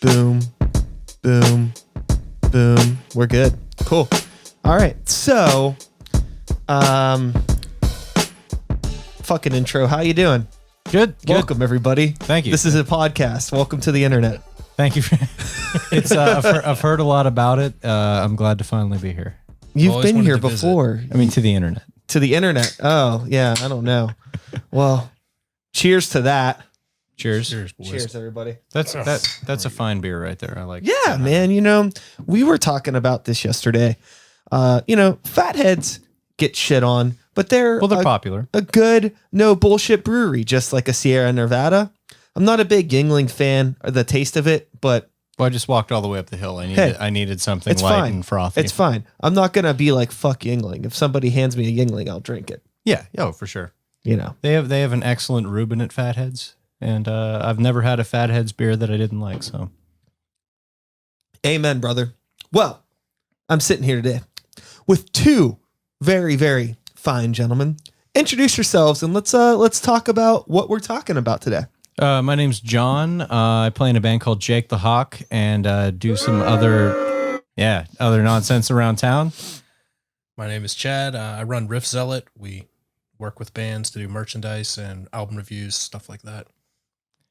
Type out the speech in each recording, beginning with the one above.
Boom, boom, boom. We're good. Cool. All right. So, fucking intro. How you doing? Good. Welcome, everybody. Thank you. This is a podcast. Welcome to the internet. Thank you. It's I've heard a lot about it. I'm glad to finally be here. You've been here before. I mean, to the internet. To the internet. Oh, yeah. I don't know. Well, cheers to that. Cheers. Cheers, everybody. That's a fine beer right there. I like. Yeah, man. You know, we were talking about this yesterday. Fatheads get shit on, but they're popular. A good, no bullshit brewery, just like a Sierra Nevada. I'm not a big Yingling fan of the taste of it, but I just walked all the way up the hill. I needed something light fine. and frothy. It's fine. I'm not gonna be like fuck Yingling. If somebody hands me a Yingling, I'll drink it. Yeah, for sure. You know, they have an excellent Reuben at Fatheads, and I've never had a Fatheads beer that I didn't like. So, amen, brother. Well, I'm sitting here today with two very, very fine gentlemen. Introduce yourselves and let's talk about what we're talking about today. My name's John. I play in a band called Jakethehawk and do some other nonsense around town. My name is Chad. I run Riff Zealot. We work with bands to do merchandise and album reviews, stuff like that.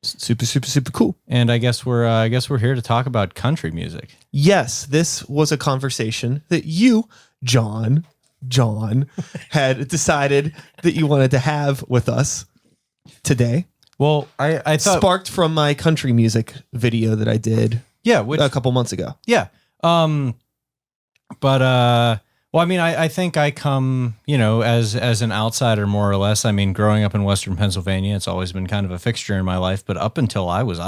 Super, super, super cool. And I guess we're here to talk about country music. Yes, this was a conversation that you, John, had decided that you wanted to have with us today. Well, I thought sparked from my country music video that I did. A couple months ago. Yeah. Well, I mean, I think I come, as an outsider, more or less. I mean, growing up in Western Pennsylvania, it's always been kind of a fixture in my life. But up until I was,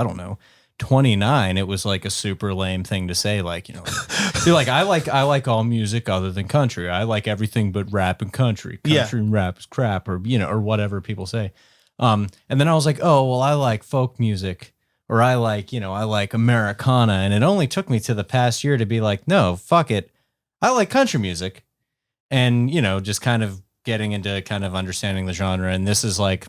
29, it was like a super lame thing to say. Like, you're like, I like all music other than country. I like everything but rap and country. Country and rap is crap, or whatever people say. And then I was like, oh, well, I like folk music, or I like Americana. And it only took me to the past year to be like, no, fuck it. I like country music. And, just kind of getting into kind of understanding the genre. And this is like,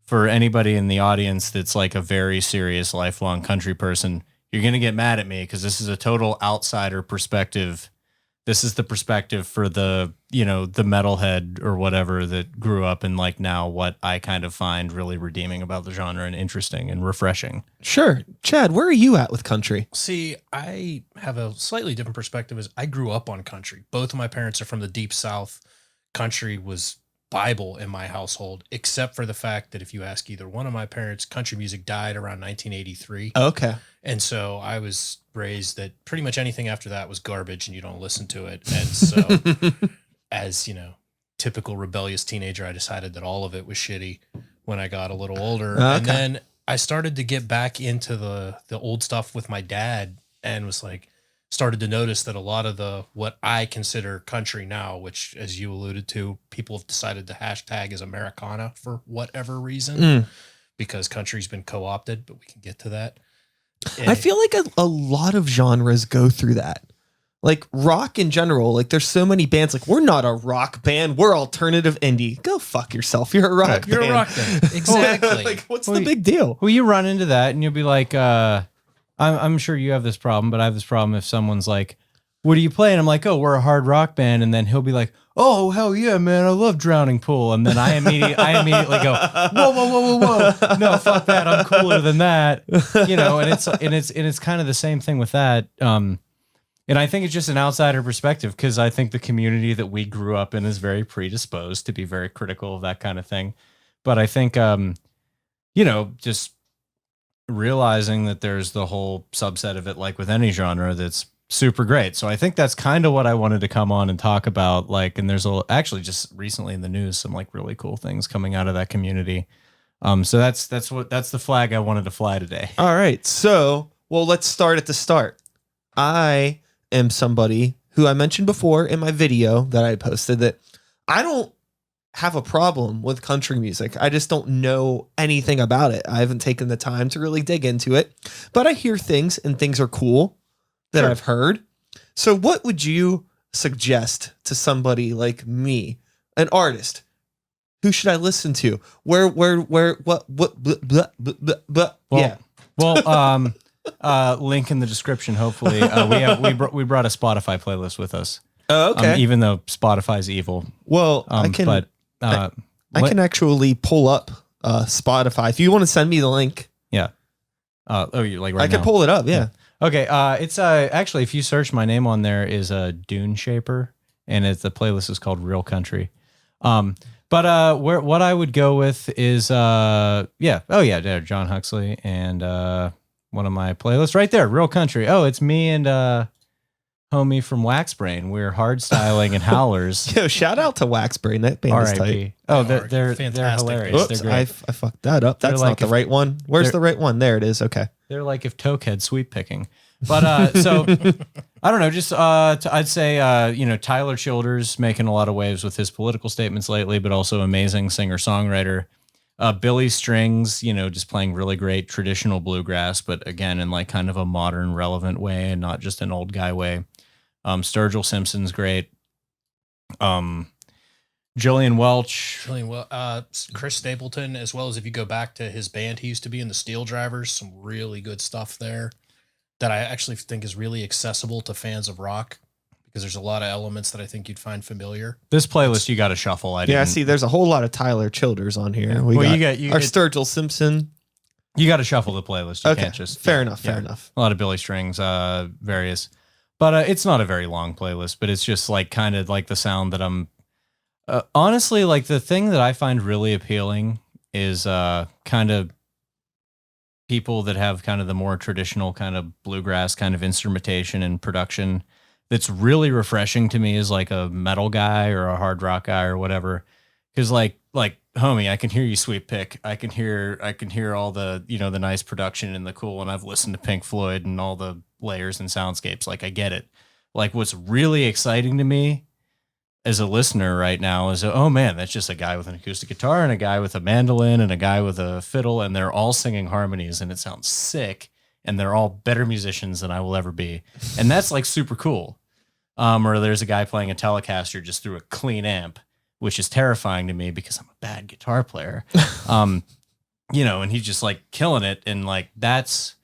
for anybody in the audience that's like a very serious lifelong country person, you're going to get mad at me because this is a total outsider perspective. This is the perspective for the metalhead or whatever that grew up and like now what I kind of find really redeeming about the genre and interesting and refreshing. Sure. Chad, where are you at with country? See, I have a slightly different perspective as I grew up on country. Both of my parents are from the deep South. Country was Bible in my household, except for the fact that if you ask either one of my parents, country music died around 1983. Okay. And so I was raised that pretty much anything after that was garbage and you don't listen to it. And so as, typical rebellious teenager, I decided that all of it was shitty when I got a little older. Okay. And then I started to get back into the old stuff with my dad and was like, started to notice that a lot of what I consider country now, which as you alluded to, people have decided to hashtag as Americana for whatever reason, because country's been co-opted, but we can get to that. I feel like a lot of genres go through that. Like rock in general, like there's so many bands, like we're not a rock band, we're alternative indie. Go fuck yourself. You're a rock band. You're a rock band. Exactly. Like what's the big deal? Well, you run into that and you'll be like, I'm sure you have this problem, but I have this problem if someone's like, what do you play? And I'm like, oh, we're a hard rock band. And then he'll be like, oh, hell yeah, man, I love Drowning Pool. And then I immediately go, whoa. No, fuck that. I'm cooler than that. And it's kind of the same thing with that. And I think it's just an outsider perspective because I think the community that we grew up in is very predisposed to be very critical of that kind of thing. But I think, just realizing that there's the whole subset of it, like with any genre, that's super great. So I think that's kind of what I wanted to come on and talk about. Like, and there's actually just recently in the news, some like really cool things coming out of that community. So that's the flag I wanted to fly today. All right. So, well, let's start at the start. I am somebody who I mentioned before in my video that I posted that I don't have a problem with country music. I just don't know anything about it. I haven't taken the time to really dig into it, but I hear things and things are cool that I've heard. So what would you suggest to somebody like me, an artist? Who should I listen to? What, yeah. Well, Link in the description. Hopefully, we brought a Spotify playlist with us. Oh, okay. Even though Spotify's evil. Well, I can. But I can actually pull up Spotify if you want to send me the link. Yeah. You like right I now? can pull it up. Yeah. Okay. It's actually, if you search my name on there, is a Dune Shaper, and the playlist is called Real Country. But what I would go with is there, John Huxley, and one of my playlists right there, Real Country. Oh, it's me and homie from Waxbrain. We're hard styling and howlers. Yo, shout out to Waxbrain. That band is tight. Oh, they're fantastic. hilarious. Oops, They're I great. fucked that up. That's They're not the right one. Where's the right one? There it is. Okay. They're like if Toke had sweep picking. But so I don't know, just I'd say Tyler Childers making a lot of waves with his political statements lately, but also amazing singer-songwriter. Billy Strings, just playing really great traditional bluegrass, but again in like kind of a modern, relevant way and not just an old guy way. Sturgill Simpson's great. Jillian Welch. Chris Stapleton, as well as if you go back to his band he used to be in, the Steel Drivers, some really good stuff there that I actually think is really accessible to fans of rock because there's a lot of elements that I think you'd find familiar. This playlist you got to shuffle. See, there's a whole lot of Tyler Childers on here. Yeah. We Well, got our Sturgill Simpson. You got to shuffle the playlist. You can't just fair enough. A lot of Billy Strings, various, but it's not a very long playlist. But it's just like kind of like the sound that I'm. Honestly, like the thing that I find really appealing is kind of people that have kind of the more traditional kind of bluegrass kind of instrumentation and production. That's really refreshing to me is like a metal guy or a hard rock guy or whatever. Because like homie, I can hear you sweep pick. I can hear all the the nice production and the cool. And I've listened to Pink Floyd and all the layers and soundscapes. Like I get it. Like what's really exciting to me as a listener right now is, oh man, that's just a guy with an acoustic guitar and a guy with a mandolin and a guy with a fiddle, and they're all singing harmonies and it sounds sick, and they're all better musicians than I will ever be. And that's like super cool. Or there's a guy playing a Telecaster just through a clean amp, which is terrifying to me because I'm a bad guitar player. And he's just like killing it, and like that's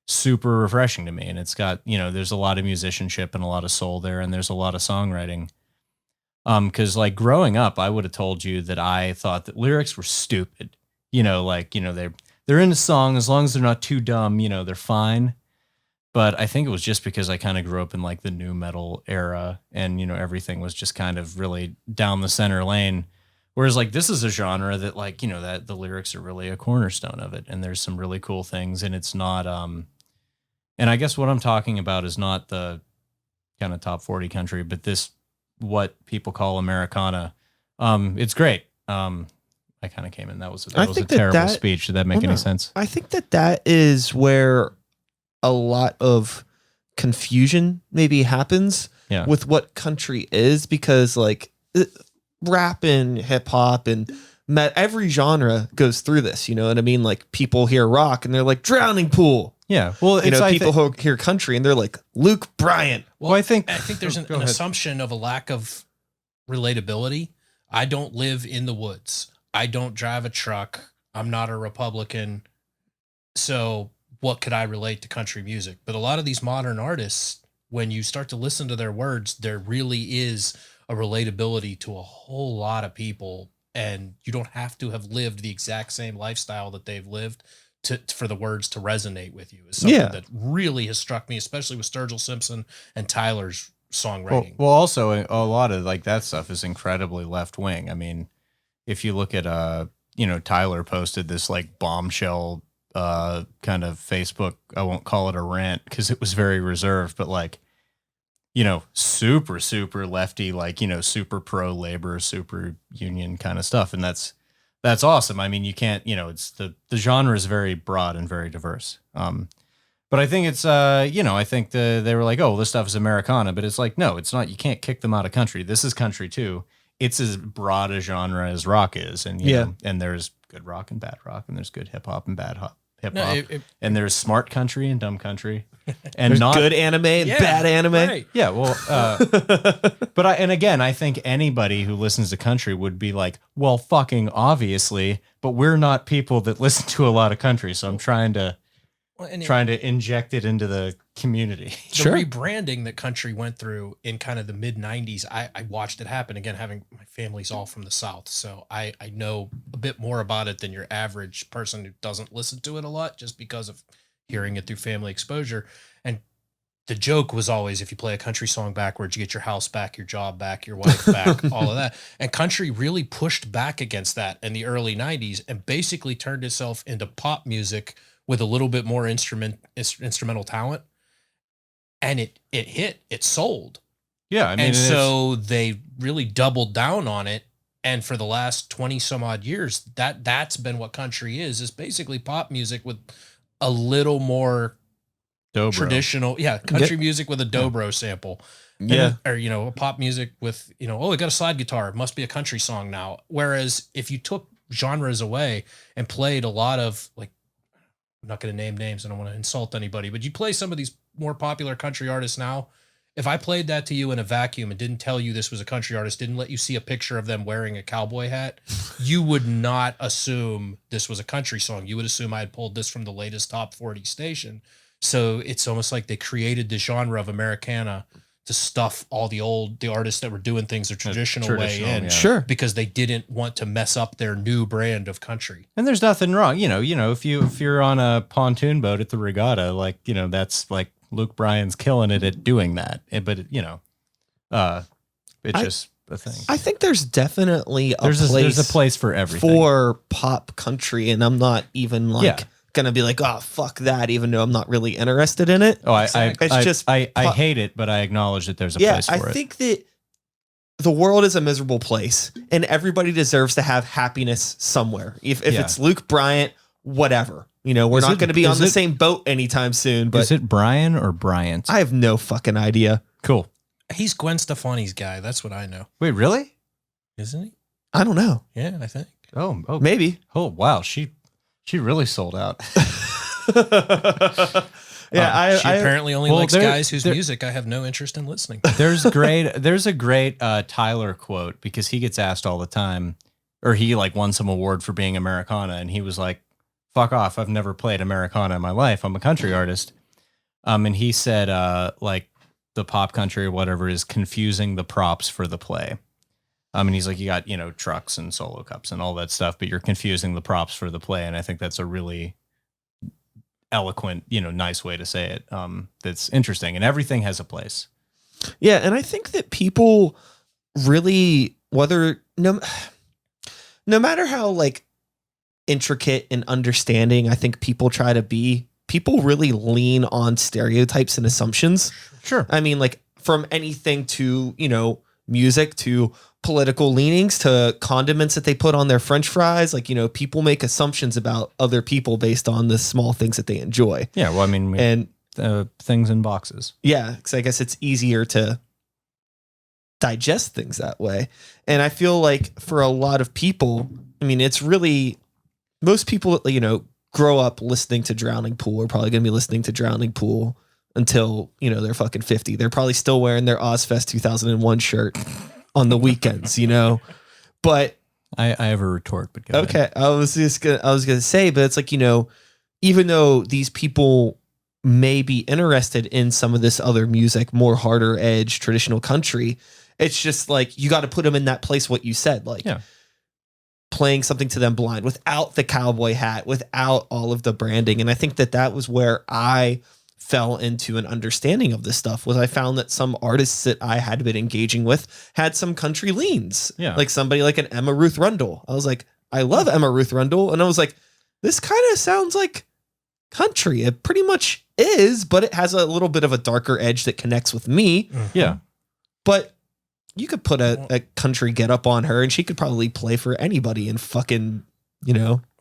super refreshing to me. And it's got, there's a lot of musicianship and a lot of soul there, and there's a lot of songwriting. Because like growing up, I would have told you that I thought that lyrics were stupid. They're in a song as long as they're not too dumb. They're fine. But I think it was just because I kind of grew up in like the new metal era, and everything was just kind of really down the center lane. Whereas like this is a genre that like that the lyrics are really a cornerstone of it, and there's some really cool things, and it's not. And I guess what I'm talking about is not the kind of top 40 country, but this. What people call Americana. It's great. I kind of came in. That was a terrible speech. Did that make any sense? I think that is where a lot of confusion maybe happens with what country is, because like rap and hip hop and every genre goes through this. You know what I mean? Like people hear rock and they're like Drowning Pool. Yeah. Well, people who hear country and they're like Luke Bryan. Well, I think there's an assumption of a lack of relatability. I don't live in the woods. I don't drive a truck. I'm not a Republican. So what could I relate to country music? But a lot of these modern artists, when you start to listen to their words, there really is a relatability to a whole lot of people. And you don't have to have lived the exact same lifestyle that they've lived for the words to resonate with you. Is something that really has struck me, especially with Sturgill Simpson and Tyler's songwriting. Well, also a lot of like that stuff is incredibly left wing. I mean, if you look at Tyler posted this like bombshell kind of Facebook, I won't call it a rant because it was very reserved, but like super lefty, like super pro labor, super union kind of stuff, and that's awesome. I mean, you can't, it's the genre is very broad and very diverse. But I think it's, I think they were like, oh, this stuff is Americana, but it's like, no, it's not. You can't kick them out of country. This is country too. It's as broad a genre as rock is. And, and there's good rock and bad rock, and there's good hip hop and bad hip hop. And there's smart country and dumb country. And there's not good anime and bad anime. Right. Yeah. Well, but I think anybody who listens to country would be like, well, fucking obviously, but we're not people that listen to a lot of country. So I'm trying to, Well, and trying to inject it into the community. the Sure. rebranding that country went through in kind of the mid 90s, I watched it happen. Again, having my family's all from the South, so I know a bit more about it than your average person who doesn't listen to it a lot, just because of hearing it through family exposure. And the joke was always, if you play a country song backwards, you get your house back, your job back, your wife back, all of that. And country really pushed back against that in the early 90s and basically turned itself into pop music with a little bit more instrumental talent. And it hit, it sold. Yeah, I mean, And so they really doubled down on it. And for the last 20 some odd years, that's been what country is basically pop music with a little more dobro. traditional, country music with a dobro sample. Yeah. Or, pop music with, oh, it got a slide guitar. It must be a country song now. Whereas if you took genres away and played a lot of, like, I'm not going to name names. I don't want to insult anybody, but you play some of these more popular country artists now. If I played that to you in a vacuum and didn't tell you this was a country artist, didn't let you see a picture of them wearing a cowboy hat, you would not assume this was a country song. You would assume I had pulled this from the latest top 40 station. So it's almost like they created the genre of Americana to stuff all the artists that were doing things the traditional way in. Yeah. Sure. Because they didn't want to mess up their new brand of country. And there's nothing wrong, if you're on a pontoon boat at the regatta, like, that's like Luke Bryan's killing it at doing that. But it's just a thing. I think there's definitely There's a place for everything. for pop country, and I'm not even like Yeah. gonna be like, oh fuck that, even though I'm not really interested in it. Oh, It's just I hate it, but I acknowledge that there's a yeah, place for I it. think that the world is a miserable place, and everybody deserves to have happiness somewhere. If Yeah. it's Luke Bryant, whatever. We're Is not it- going to be is on the it- same boat anytime soon. But Is it Brian or Bryant? I have no fucking idea. Cool. He's Gwen Stefani's guy. That's what I know. Wait, really? Isn't he? I don't know. Yeah, I think. Oh, Maybe. oh, wow. She really sold out. Yeah, She apparently only well, likes there- guys whose there- music I have no interest in listening. There's a great Tyler quote, because he gets asked all the time, or he like won some award for being Americana, and he was like, fuck off, I've never played Americana in my life, I'm a country artist. And he said like the pop country or whatever is confusing the props for the play. And he's like, you got, trucks and solo cups and all that stuff, but you're confusing the props for the play. And I think that's a really eloquent, nice way to say it. That's interesting, and everything has a place. Yeah, and I think that people really, no matter how like intricate and understanding, I think people really lean on stereotypes and assumptions. Sure. I mean, like from anything to, music to political leanings to condiments that they put on their French fries. Like, people make assumptions about other people based on the small things that they enjoy. Yeah. Well, I mean, And things in boxes. yeah, because I guess it's easier to digest things that way. And I feel like for a lot of people, I mean, it's really, most people, grow up listening to Drowning Pool are probably going to be listening to Drowning Pool until, they're fucking 50. They're probably still wearing their Ozfest 2001 shirt on the weekends, But I have a retort, but go okay, ahead. I was gonna say, but it's like, even though these people may be interested in some of this other music, more harder edge traditional country, it's just like you got to put them in that place. What you said, like playing something to them blind without the cowboy hat, without all of the branding. And I think that was where I fell into an understanding of this stuff. Was I found that some artists that I had been engaging with had some country leans. Yeah. Like somebody like an Emma Ruth Rundle. I was like, I love Emma Ruth Rundle. And I was like, this kind of sounds like country. It pretty much is, but it has a little bit of a darker edge that connects with me. Yeah. But you could put a country get up on her and she could probably play for anybody in fucking,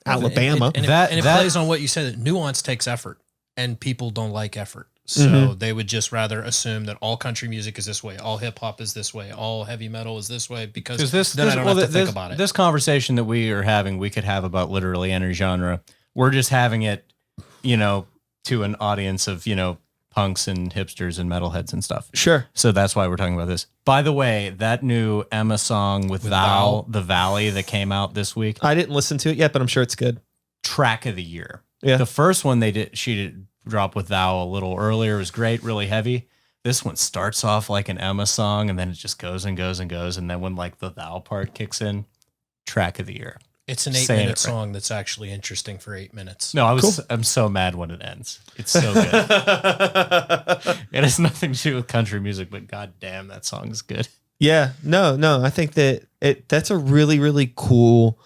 Alabama. And it plays on what you said, that nuance takes effort, and people don't like effort. So they would just rather assume that all country music is this way, all hip hop is this way, all heavy metal is this way, because then I don't have to think about it. This conversation that we are having, we could have about literally any genre. We're just having it, to an audience of, punks and hipsters and metalheads and stuff. Sure. So that's why we're talking about this. By the way, that new Emma song with Val, The Valley, that came out this week, I didn't listen to it yet, but I'm sure it's good. track of the year. Yeah. The first one she did drop with Thou a little earlier was great, really heavy. This one starts off like an Emma song, and then it just goes and goes and goes. And then when like the Thou part kicks in, track of the year. It's an 8-minute song that's actually interesting for 8 minutes. No, I'm so mad when it ends. It's so good. It has nothing to do with country music, but goddamn, that song is good. Yeah, no. I think that's a really, really cool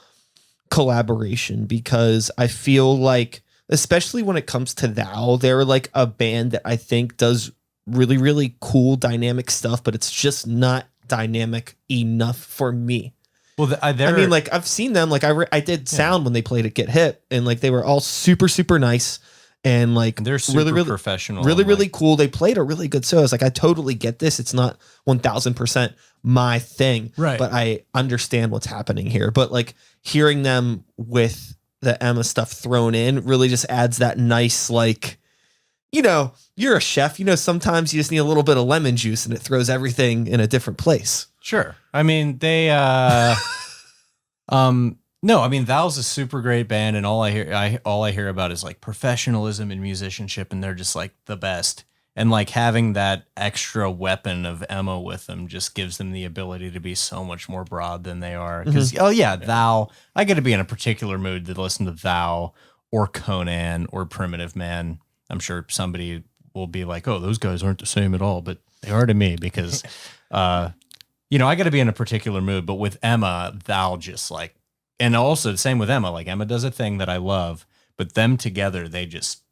collaboration, because I feel like, especially when it comes to Thou, they're like a band that I think does really, really cool dynamic stuff, but it's just not dynamic enough for me. Well, I mean, like, I've seen them, like I did sound when they played at Get Hip, and like they were all super, super nice, and like they're super really, really professional, really, really cool. They played a really good show. I was like, I totally get this. It's not 1000% my thing, right? But I understand what's happening here. But like hearing them with the Emma stuff thrown in really just adds that nice, like, you know, you're a chef, you know, sometimes you just need a little bit of lemon juice and it throws everything in a different place. Sure. I mean, they, no, I mean, Thou's a super great band, and all I hear about is like professionalism and musicianship, and they're just like the best. And like having that extra weapon of Emma with them just gives them the ability to be so much more broad than they are. Because, Thou, I got to be in a particular mood to listen to Thou or Conan or Primitive Man. I'm sure somebody will be like, oh, those guys aren't the same at all, but they are to me because, you know, I got to be in a particular mood. But with Emma, Thou just like, and also the same with Emma, like Emma does a thing that I love, but them together, they just,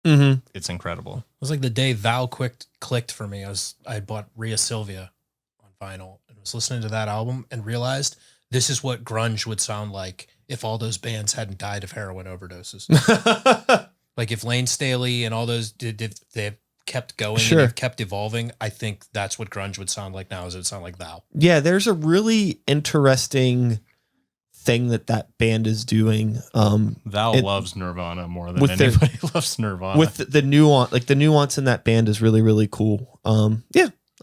it's incredible. It was like the day Thou clicked for me. I bought Rhea Sylvia on vinyl and was listening to that album and realized this is what grunge would sound like if all those bands hadn't died of heroin overdoses. Like if Lane Staley and all those they've kept going and they've kept evolving, I think that's what grunge would sound like now. Is it would sound like Thou? Yeah, there's a really interesting thing that band is doing. Thou loves Nirvana more than anybody loves Nirvana. With the nuance in that band is really, really cool.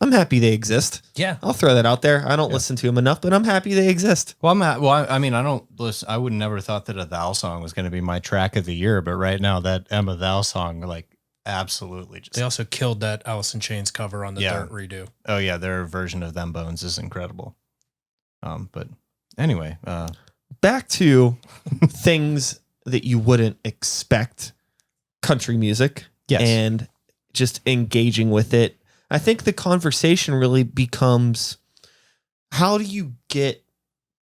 I'm happy they exist. Yeah, I'll throw that out there. I don't listen to them enough, but I'm happy they exist. Well, I mean, I don't listen. I would never thought that a Thou song was going to be my track of the year, but right now that Emma Thou song, like, absolutely. They also killed that Alice in Chains cover on the Dirt redo. Oh yeah, their version of Them Bones is incredible. But anyway, back to things that you wouldn't expect country music. Yes. And just engaging with it. I think the conversation really becomes, how do you get,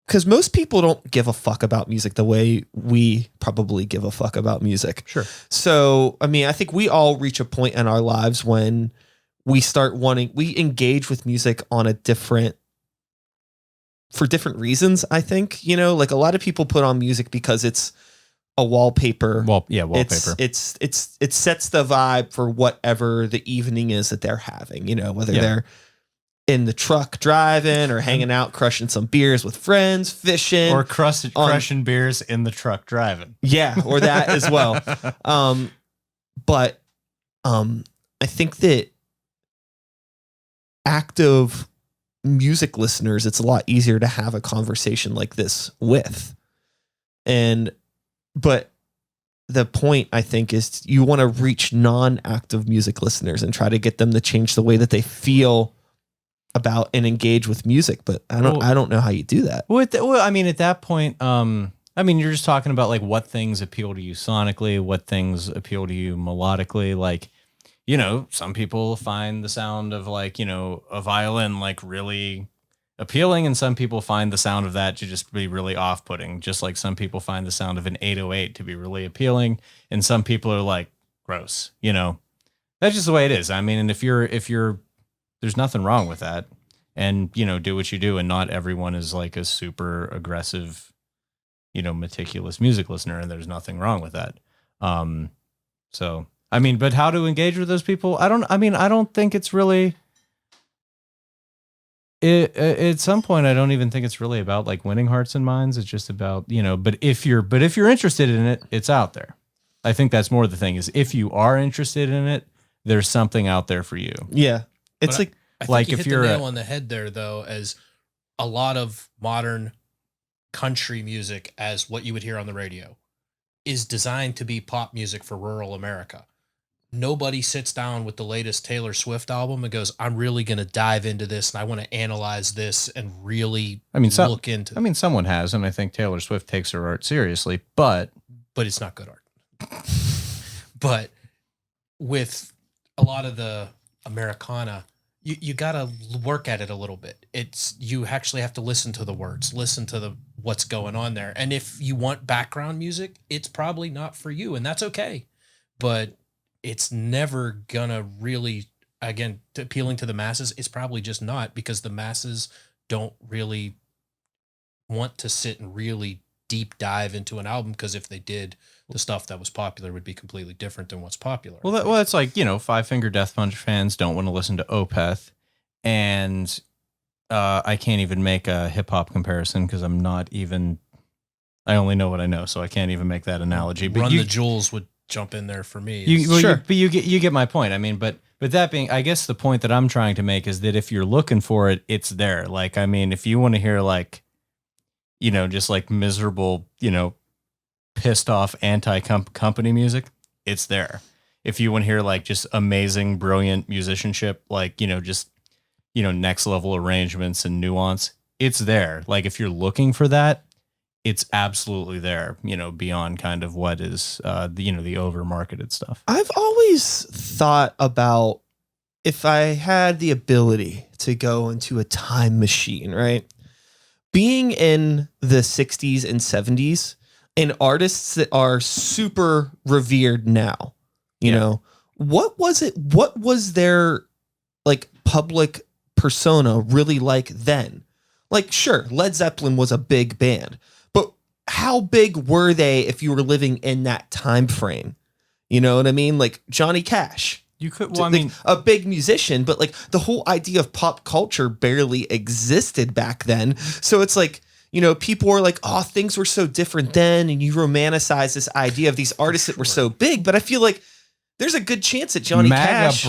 because most people don't give a fuck about music the way we probably give a fuck about music. Sure. So, I mean, I think we all reach a point in our lives when we engage with music on for different reasons, I think. You know, like a lot of people put on music because it's a wallpaper. Wallpaper. It sets the vibe for whatever the evening is that they're having, you know, whether they're in the truck driving or hanging out, crushing some beers with friends, fishing, or crushing beers in the truck driving. Yeah. Or that as well. But I think that active music listeners, it's a lot easier to have a conversation like this with. But the point, I think, is you want to reach non-active music listeners and try to get them to change the way that they feel about and engage with music. But I don't know how you do that. Well, I mean, at that point, I mean, you're just talking about like what things appeal to you sonically, what things appeal to you melodically. Like, you know, some people find the sound of like, you know, a violin like really appealing, and some people find the sound of that to just be really off-putting, just like some people find the sound of an 808 to be really appealing, and some people are like, gross, you know. That's just the way it is. I mean, and if you're there's nothing wrong with that, and, you know, do what you do, and not everyone is like a super aggressive, you know, meticulous music listener, and there's nothing wrong with that. So I mean, but how to engage with those people? I don't think it's really. At some point, I don't even think it's really about like winning hearts and minds. It's just about, you know, but if you're interested in it, it's out there. I think that's more the thing, is if you are interested in it, there's something out there for you. Yeah. It's I think you hit the nail on the head there, though, as a lot of modern country music as what you would hear on the radio. is designed to be pop music for rural America. Nobody sits down with the latest Taylor Swift album and goes, I'm really going to dive into this and I want to analyze this and really look into it. I mean, someone has, and I think Taylor Swift takes her art seriously, but it's not good art. But with a lot of the Americana, you got to work at it a little bit. You actually have to listen to the words, listen to what's going on there. And if you want background music, it's probably not for you, and that's okay. But it's never gonna really, again, appealing to the masses. It's probably just not, because the masses don't really want to sit and really deep dive into an album, because if they did, the stuff that was popular would be completely different than what's popular. Well, it's like, Five Finger Death Punch fans don't want to listen to Opeth, and I can't even make a hip hop comparison because I only know what I know, so I can't even make that analogy. But Run the Jewels would jump in there for me. But you get my point. I mean, but that being, I guess the point that I'm trying to make is that if you're looking for it, it's there. Like, I mean, if you want to hear like, just like miserable, pissed off anti-company music, it's there. If you want to hear like just amazing, brilliant musicianship, like, just, next level arrangements and nuance, it's there. Like, if you're looking for that, it's absolutely there, beyond kind of what is the over marketed stuff. I've always thought about, if I had the ability to go into a time machine, right? Being in the 60s and 70s, and artists that are super revered now, you know, what was their like public persona really like then? Like, sure, Led Zeppelin was a big band, but how big were they if you were living in that time frame? You know what I mean? Like Johnny Cash. You could, a big musician, but like the whole idea of pop culture barely existed back then. So it's like, people were like, oh, things were so different then. And you romanticize this idea of these artists that were so big. But I feel like there's a good chance that Johnny Cash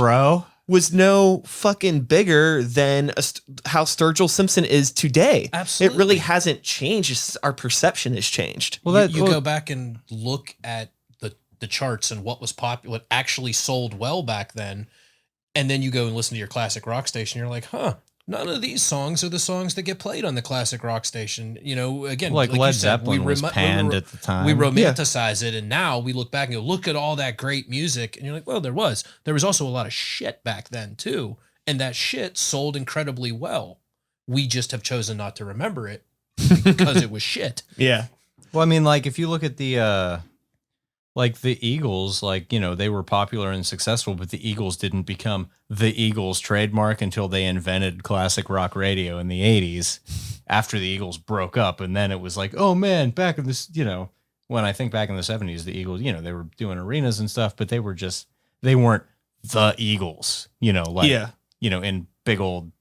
was no fucking bigger than how Sturgill Simpson is today. Absolutely. It really hasn't changed. It's just our perception has changed. Well, you go back and look at the charts and what was popular, what actually sold well back then. And then you go and listen to your classic rock station. You're like, none of these songs are the songs that get played on the classic rock station. Again, like Led Zeppelin was panned at the time. We romanticize it, and now we look back and go, look at all that great music. And you're like, well, there was also a lot of shit back then too. And that shit sold incredibly well. We just have chosen not to remember it because it was shit. Yeah. Well, I mean, like if you look at the Eagles, they were popular and successful, but the Eagles didn't become the Eagles trademark until they invented classic rock radio in the 80s after the Eagles broke up. And then it was like, oh man, back in this, when I think back in the 70s, the Eagles, they were doing arenas and stuff, but they weren't the Eagles, in big old,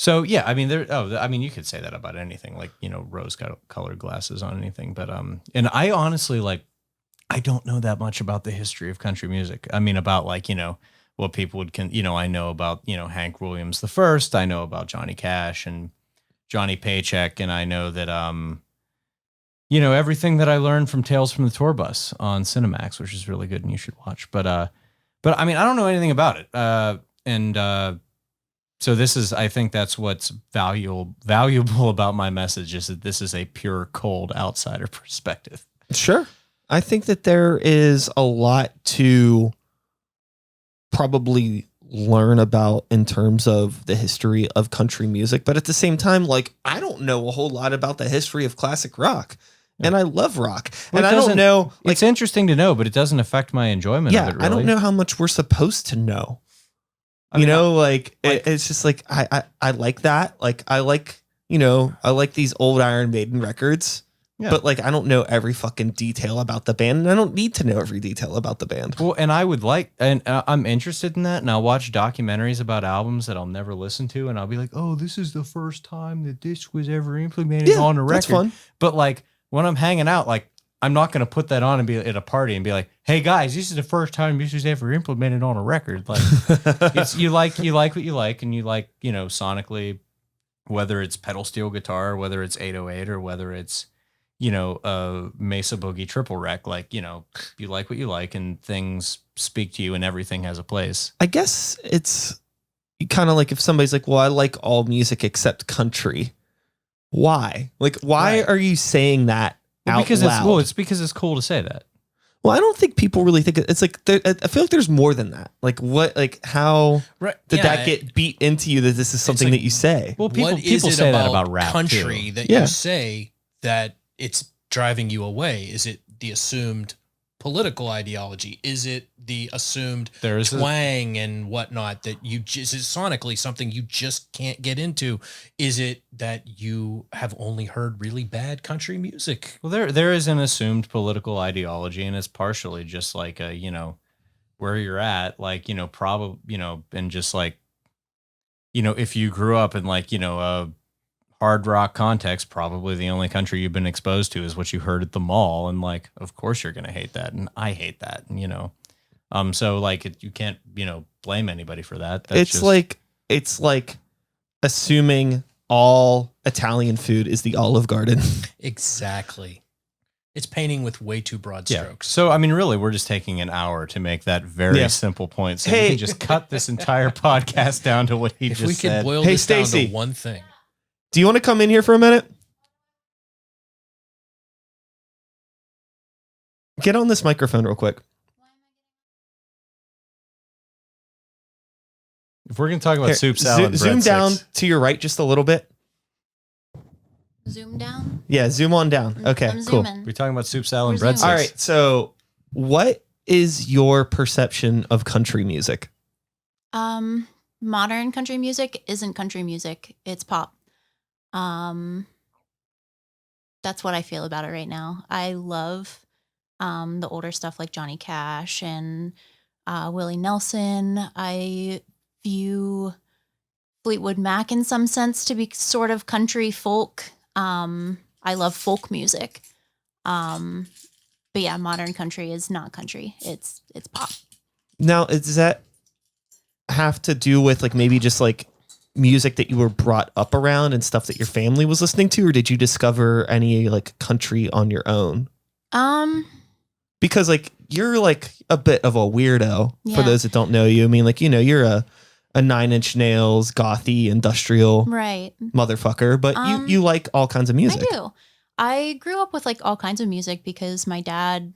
so yeah, I mean, you could say that about anything, like, rose colored glasses on anything, but, and I honestly, I don't know that much about the history of country music. I mean, about what people would, I know about, Hank Williams the First, I know about Johnny Cash and Johnny Paycheck. And I know that, everything that I learned from Tales from the Tour Bus on Cinemax, which is really good and you should watch. But I mean, I don't know anything about it. So I think that's what's valuable about my message, is that this is a pure cold outsider perspective. Sure. I think that there is a lot to probably learn about in terms of the history of country music. But at the same time, I don't know a whole lot about the history of classic rock. And I love rock. Well, and I don't know. It's interesting to know, but it doesn't affect my enjoyment of it, really. I don't know how much we're supposed to know. It's just I like that. I like these old Iron Maiden records, but I don't know every fucking detail about the band, and I don't need to know every detail about the band. Well, and I'm interested in that, and I'll watch documentaries about albums that I'll never listen to, and I'll be like, oh, this is the first time that this was ever implemented on a record. That's fun. But when I'm hanging out, I'm not going to put that on and be at a party and be like, hey guys, this is the first time this was ever implemented on a record. You like what you like, and you like, sonically, whether it's pedal steel guitar, whether it's 808, or whether it's, a Mesa Boogie triple rec. Like, you like what you like and things speak to you and everything has a place. I guess it's kind of like if somebody's like, well, I like all music except country. Why? Like, why Right. are you saying that out because loud? it's because it's cool to say that. Well, I don't think people really think it's like, I feel like there's more than that. Like what, like how Right. did that get beat into you that this is something like, that you say? Well, What is people it say that about rap country too. that Yeah. you say that it's driving you away? Is it the assumed political ideology? Is it the assumed There's twang and whatnot that you just is sonically something you just can't get into? Is it that you have only heard really bad country music? Well, there is an assumed political ideology, and it's partially just like where you're at, like probably and just like if you grew up in like a hard rock context, probably the only country you've been exposed to is what you heard at the mall, and like of course you're gonna hate that, and I hate that, and so like you can't blame anybody for that. It's like assuming all Italian food is the Olive Garden. Exactly. It's painting with way too broad Yeah. strokes. So, I mean, really, we're just taking an hour to make that very Yeah. simple point. So Hey. we can just cut this entire podcast down to what he If just we could said. boil Hey, this down Stacey. to one thing. Do you want to come in here for a minute? Get on this microphone real quick. If we're going to talk about Here, soup, salad, and zoom breadsticks. down to your right just a little bit. Zoom down. Yeah, zoom on down. Okay, I'm cool. zooming. We're talking about soup, salad, and We're breadsticks. zooming. All right, so what is your perception of country music? Modern country music isn't country music. It's pop. That's what I feel about it right now. I love the older stuff like Johnny Cash and Willie Nelson. I view Fleetwood Mac in some sense to be sort of country folk. I love folk music. But yeah, modern country is not country. It's pop. Now, does that have to do with like maybe just like music that you were brought up around and stuff that your family was listening to, or did you discover any like country on your own? Because like you're like a bit of a weirdo for Yeah. those that don't know you. I mean, like, you're a Nine Inch Nails, gothy, industrial Right. motherfucker, but you like all kinds of music. I do. I grew up with like all kinds of music because my dad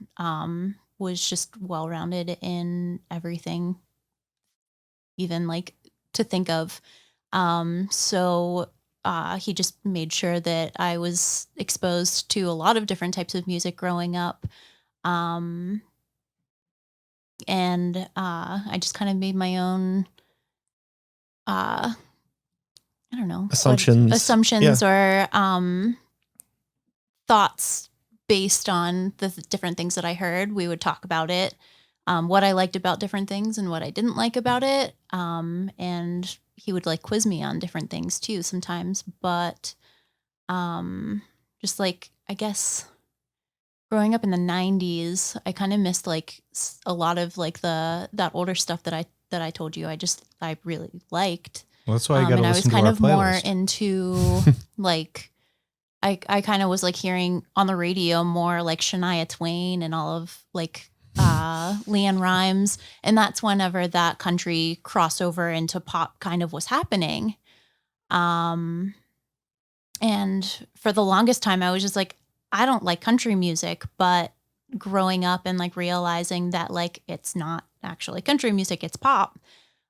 was just well-rounded in everything, even like to think of. So he just made sure that I was exposed to a lot of different types of music growing up. And I just kind of made my own I don't know, assumptions or thoughts based on the different things that I heard. We would talk about it, what I liked about different things and what I didn't like about it. And he would like quiz me on different things too sometimes, but just like, I guess growing up in the 90s, I kind of missed like a lot of like that older stuff that I told you I really liked. Well, that's why you got to and I was listen to kind our of more playlist. into like I kind of was like hearing on the radio more like Shania Twain and all of like Leanne Rimes, and that's whenever that country crossover into pop kind of was happening. And for the longest time I was just like, I don't like country music, but growing up and like realizing that like it's not actually country music, it's pop.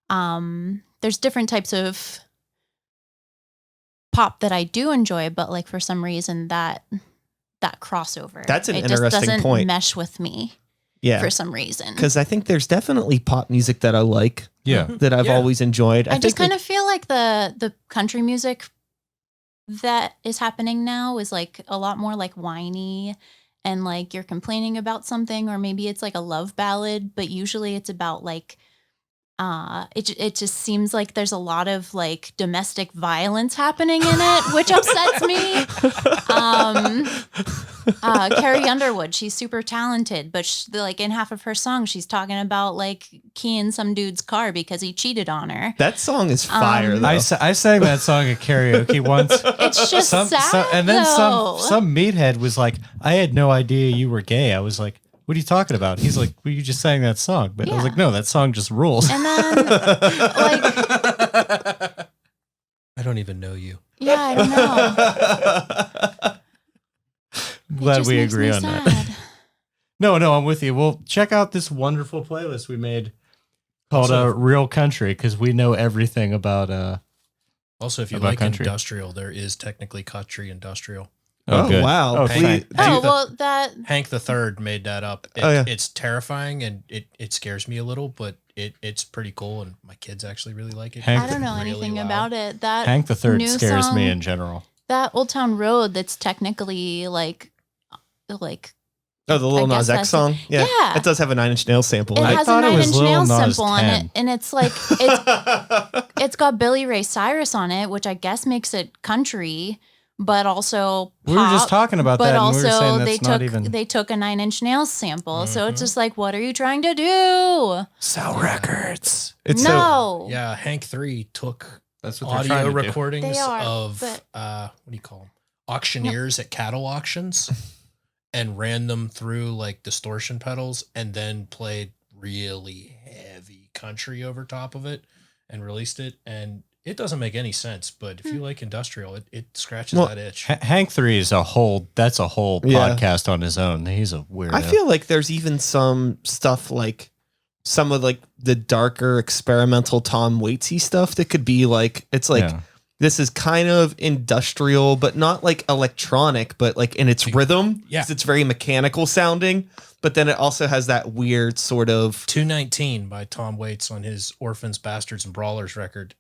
There's different types of pop that I do enjoy, but like for some reason that crossover, That's an it just interesting doesn't point. mesh with me Yeah. for some reason. Because I think there's definitely pop music that I like, Yeah. that I've Yeah. always enjoyed. I just think kind of feel like the country music that is happening now is like a lot more like whiny and like you're complaining about something, or maybe it's like a love ballad, but usually it's about like it just seems like there's a lot of like domestic violence happening in it, which upsets me. Carrie Underwood, she's super talented, but like in half of her song, she's talking about like keying some dude's car because he cheated on her. That song is fire, though. I sang that song at karaoke once. It's just sad, and then though. some meathead was like, I had no idea you were gay. I was like, what are you talking about? He's like, well, you just sang that song. But I was like, no, that song just rules. And then, like, I don't even know you. yeah, I don't know. Glad we agree on that. No, I'm with you. Well, check out this wonderful playlist we made called Real Country, because we know everything about Also, if you about like country. Industrial, there is technically country industrial. Oh, good. wow. Oh, Hank, Hank the Third made that up. It's terrifying and it scares me a little, but it's pretty cool, and my kids actually really like it. I don't know anything about it. That Hank the Third new scares song, me in general. That Old Town Road, that's technically like. Oh, the Lil Nas X song? Yeah. Yeah. It does have a Nine Inch Nails sample. It in it. has a Nine Inch Nails sample on it, and it's like it's got Billy Ray Cyrus on it, which I guess makes it country, but also pop. We were just talking about but that, and also we were saying that's they took a Nine Inch Nails sample, so it's just like, what are you trying to do? Sell records. It's No, Yeah, Hank 3 took That's what they're trying audio to do. recordings They are, of but- what do you call them? Auctioneers at cattle auctions, and ran them through like distortion pedals, and then played really heavy country over top of it and released it. And it doesn't make any sense, but if you like industrial, it scratches that itch. Hank 3 is a whole podcast on his own. He's a weirdo. I feel like there's even some stuff like some of like the darker experimental Tom Waitsy stuff that could be like, it's like, this is kind of industrial, but not like electronic, but like in its rhythm. Yeah. 'Cause it's very mechanical sounding, but then it also has that weird sort of 219 by Tom Waits on his Orphans, Bastards, and Brawlers record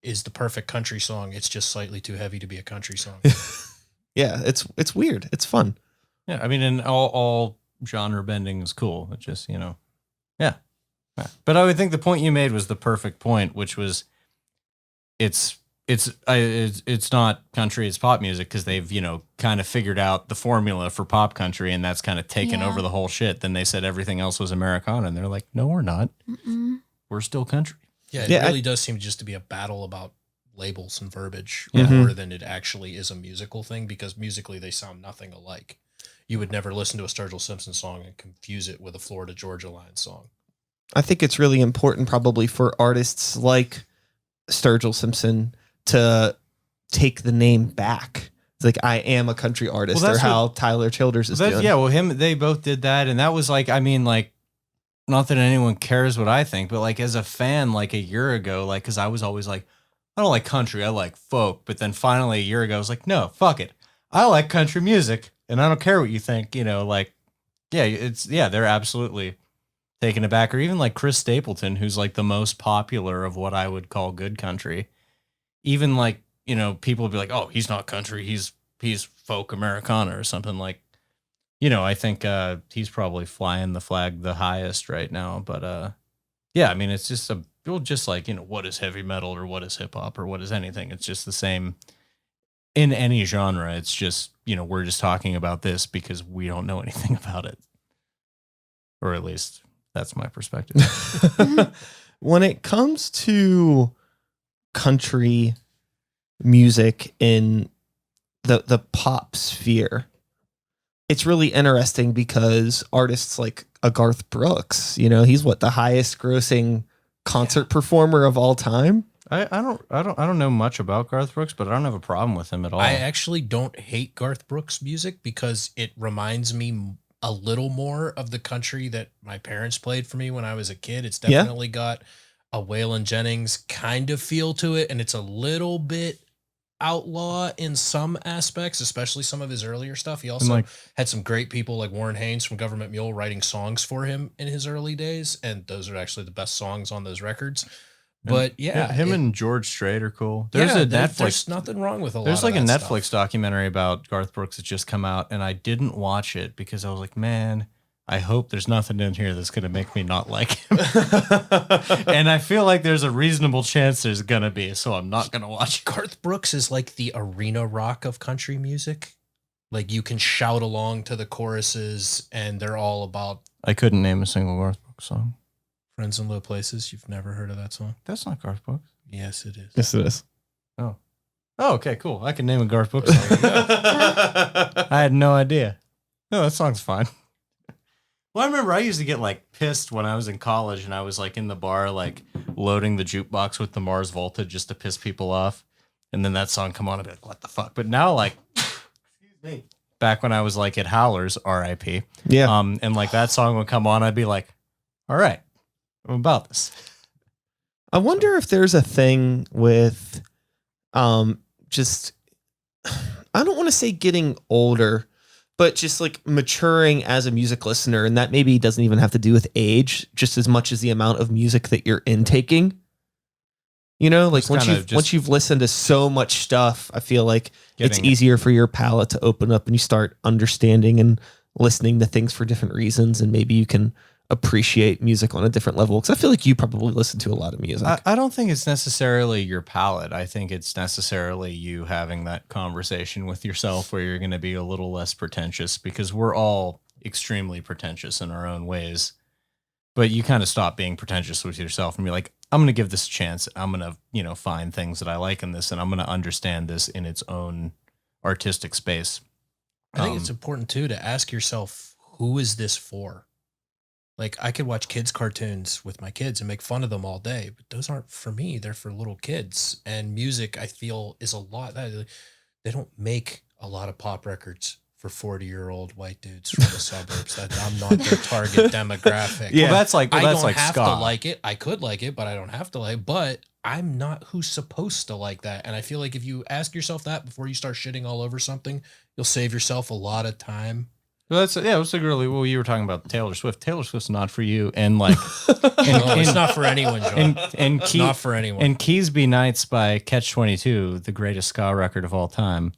is the perfect country song. It's just slightly too heavy to be a country song. yeah, it's weird. It's fun. Yeah, I mean, and all genre bending is cool. It just, yeah. But I would think the point you made was the perfect point, which was it's not country, it's pop music, because they've, kind of figured out the formula for pop country, and that's kind of taken over the whole shit. Then they said everything else was Americana, and they're like, no, we're not. Mm-mm. We're still country. Yeah, it really does seem just to be a battle about labels and verbiage more than it actually is a musical thing, because musically they sound nothing alike. You would never listen to a Sturgill Simpson song and confuse it with a Florida Georgia Line song. I think it's really important probably for artists like Sturgill Simpson to take the name back. It's like, I am a country artist, or how Tyler Childers is doing. Yeah, well, they both did that, and that was like, I mean, like, not that anyone cares what I think, but like as a fan, like a year ago, like, because I was always like, I don't like country, I like folk. But then finally a year ago, I was like, no, fuck it. I like country music, and I don't care what you think, like, they're absolutely taken aback. Or even like Chris Stapleton, who's like the most popular of what I would call good country. Even like, people would be like, oh, he's not country, he's folk Americana or something. Like, I think he's probably flying the flag the highest right now. But yeah, I mean, it's just just like, what is heavy metal or what is hip hop or what is anything? It's just the same in any genre. It's just, we're just talking about this because we don't know anything about it. Or at least that's my perspective. When it comes to country music in the pop sphere, it's really interesting because artists like a Garth Brooks, he's the highest grossing concert performer of all time. I don't know much about Garth Brooks, but I don't have a problem with him at all. I actually don't hate Garth Brooks music because it reminds me a little more of the country that my parents played for me when I was a kid. It's definitely got a Waylon Jennings kind of feel to it, and it's a little bit outlaw in some aspects, especially some of his earlier stuff. He also had some great people like Warren Haynes from Government Mule writing songs for him in his early days, and those are actually the best songs on those records. But him and George Strait are cool. There's a Netflix. There's nothing wrong with a lot. There's like of a that Netflix stuff. documentary about Garth Brooks that's just come out, and I didn't watch it because I was like, man, I hope there's nothing in here that's going to make me not like him. And I feel like there's a reasonable chance there's going to be, so I'm not going to watch it. Garth Brooks is like the arena rock of country music. Like you can shout along to the choruses and they're all about I couldn't name a single Garth Brooks song. Friends in Low Places. You've never heard of that song? That's not Garth Brooks. Yes, it is. Yes, it is. Oh, okay, cool. I can name a Garth Brooks song. I had no idea. No, that song's fine. Well, I remember I used to get like pissed when I was in college and I was like in the bar, like loading the jukebox with the Mars Volta just to piss people off. And then that song come on, I'd be like, what the fuck? But now, like, excuse me, back when I was like at Howlers, RIP. Yeah. And like that song would come on, I'd be like, all right, I'm about this. I wonder if there's a thing with just, I don't want to say getting older, but just like maturing as a music listener. And that maybe doesn't even have to do with age, just as much as the amount of music that you're intaking. You know, like once you've listened to so much stuff, I feel like it's easier for your palate to open up and you start understanding and listening to things for different reasons. And maybe you can appreciate music on a different level. Because I feel like you probably listen to a lot of music. I don't think it's necessarily your palate. I think it's necessarily you having that conversation with yourself where you're going to be a little less pretentious, because we're all extremely pretentious in our own ways. But you kind of stop being pretentious with yourself and be like, I'm going to give this a chance. I'm going to, find things that I like in this, and I'm going to understand this in its own artistic space. I think it's important too to ask yourself, who is this for? Like, I could watch kids' cartoons with my kids and make fun of them all day, but those aren't for me. They're for little kids. And music, I feel, is a lot. They don't make a lot of pop records for 40-year-old white dudes from the suburbs. I'm not their target demographic. Yeah, well, I don't have ska. to like it. I could like it, but I don't have to like it. But I'm not who's supposed to like that. And I feel like if you ask yourself that before you start shitting all over something, you'll save yourself a lot of time. Well, let's like really. Well, you were talking about Taylor Swift. Taylor Swift's not for you, and like, it's not for anyone, John. And not for anyone. And Keys Be Nights by Catch-22, the greatest ska record of all time,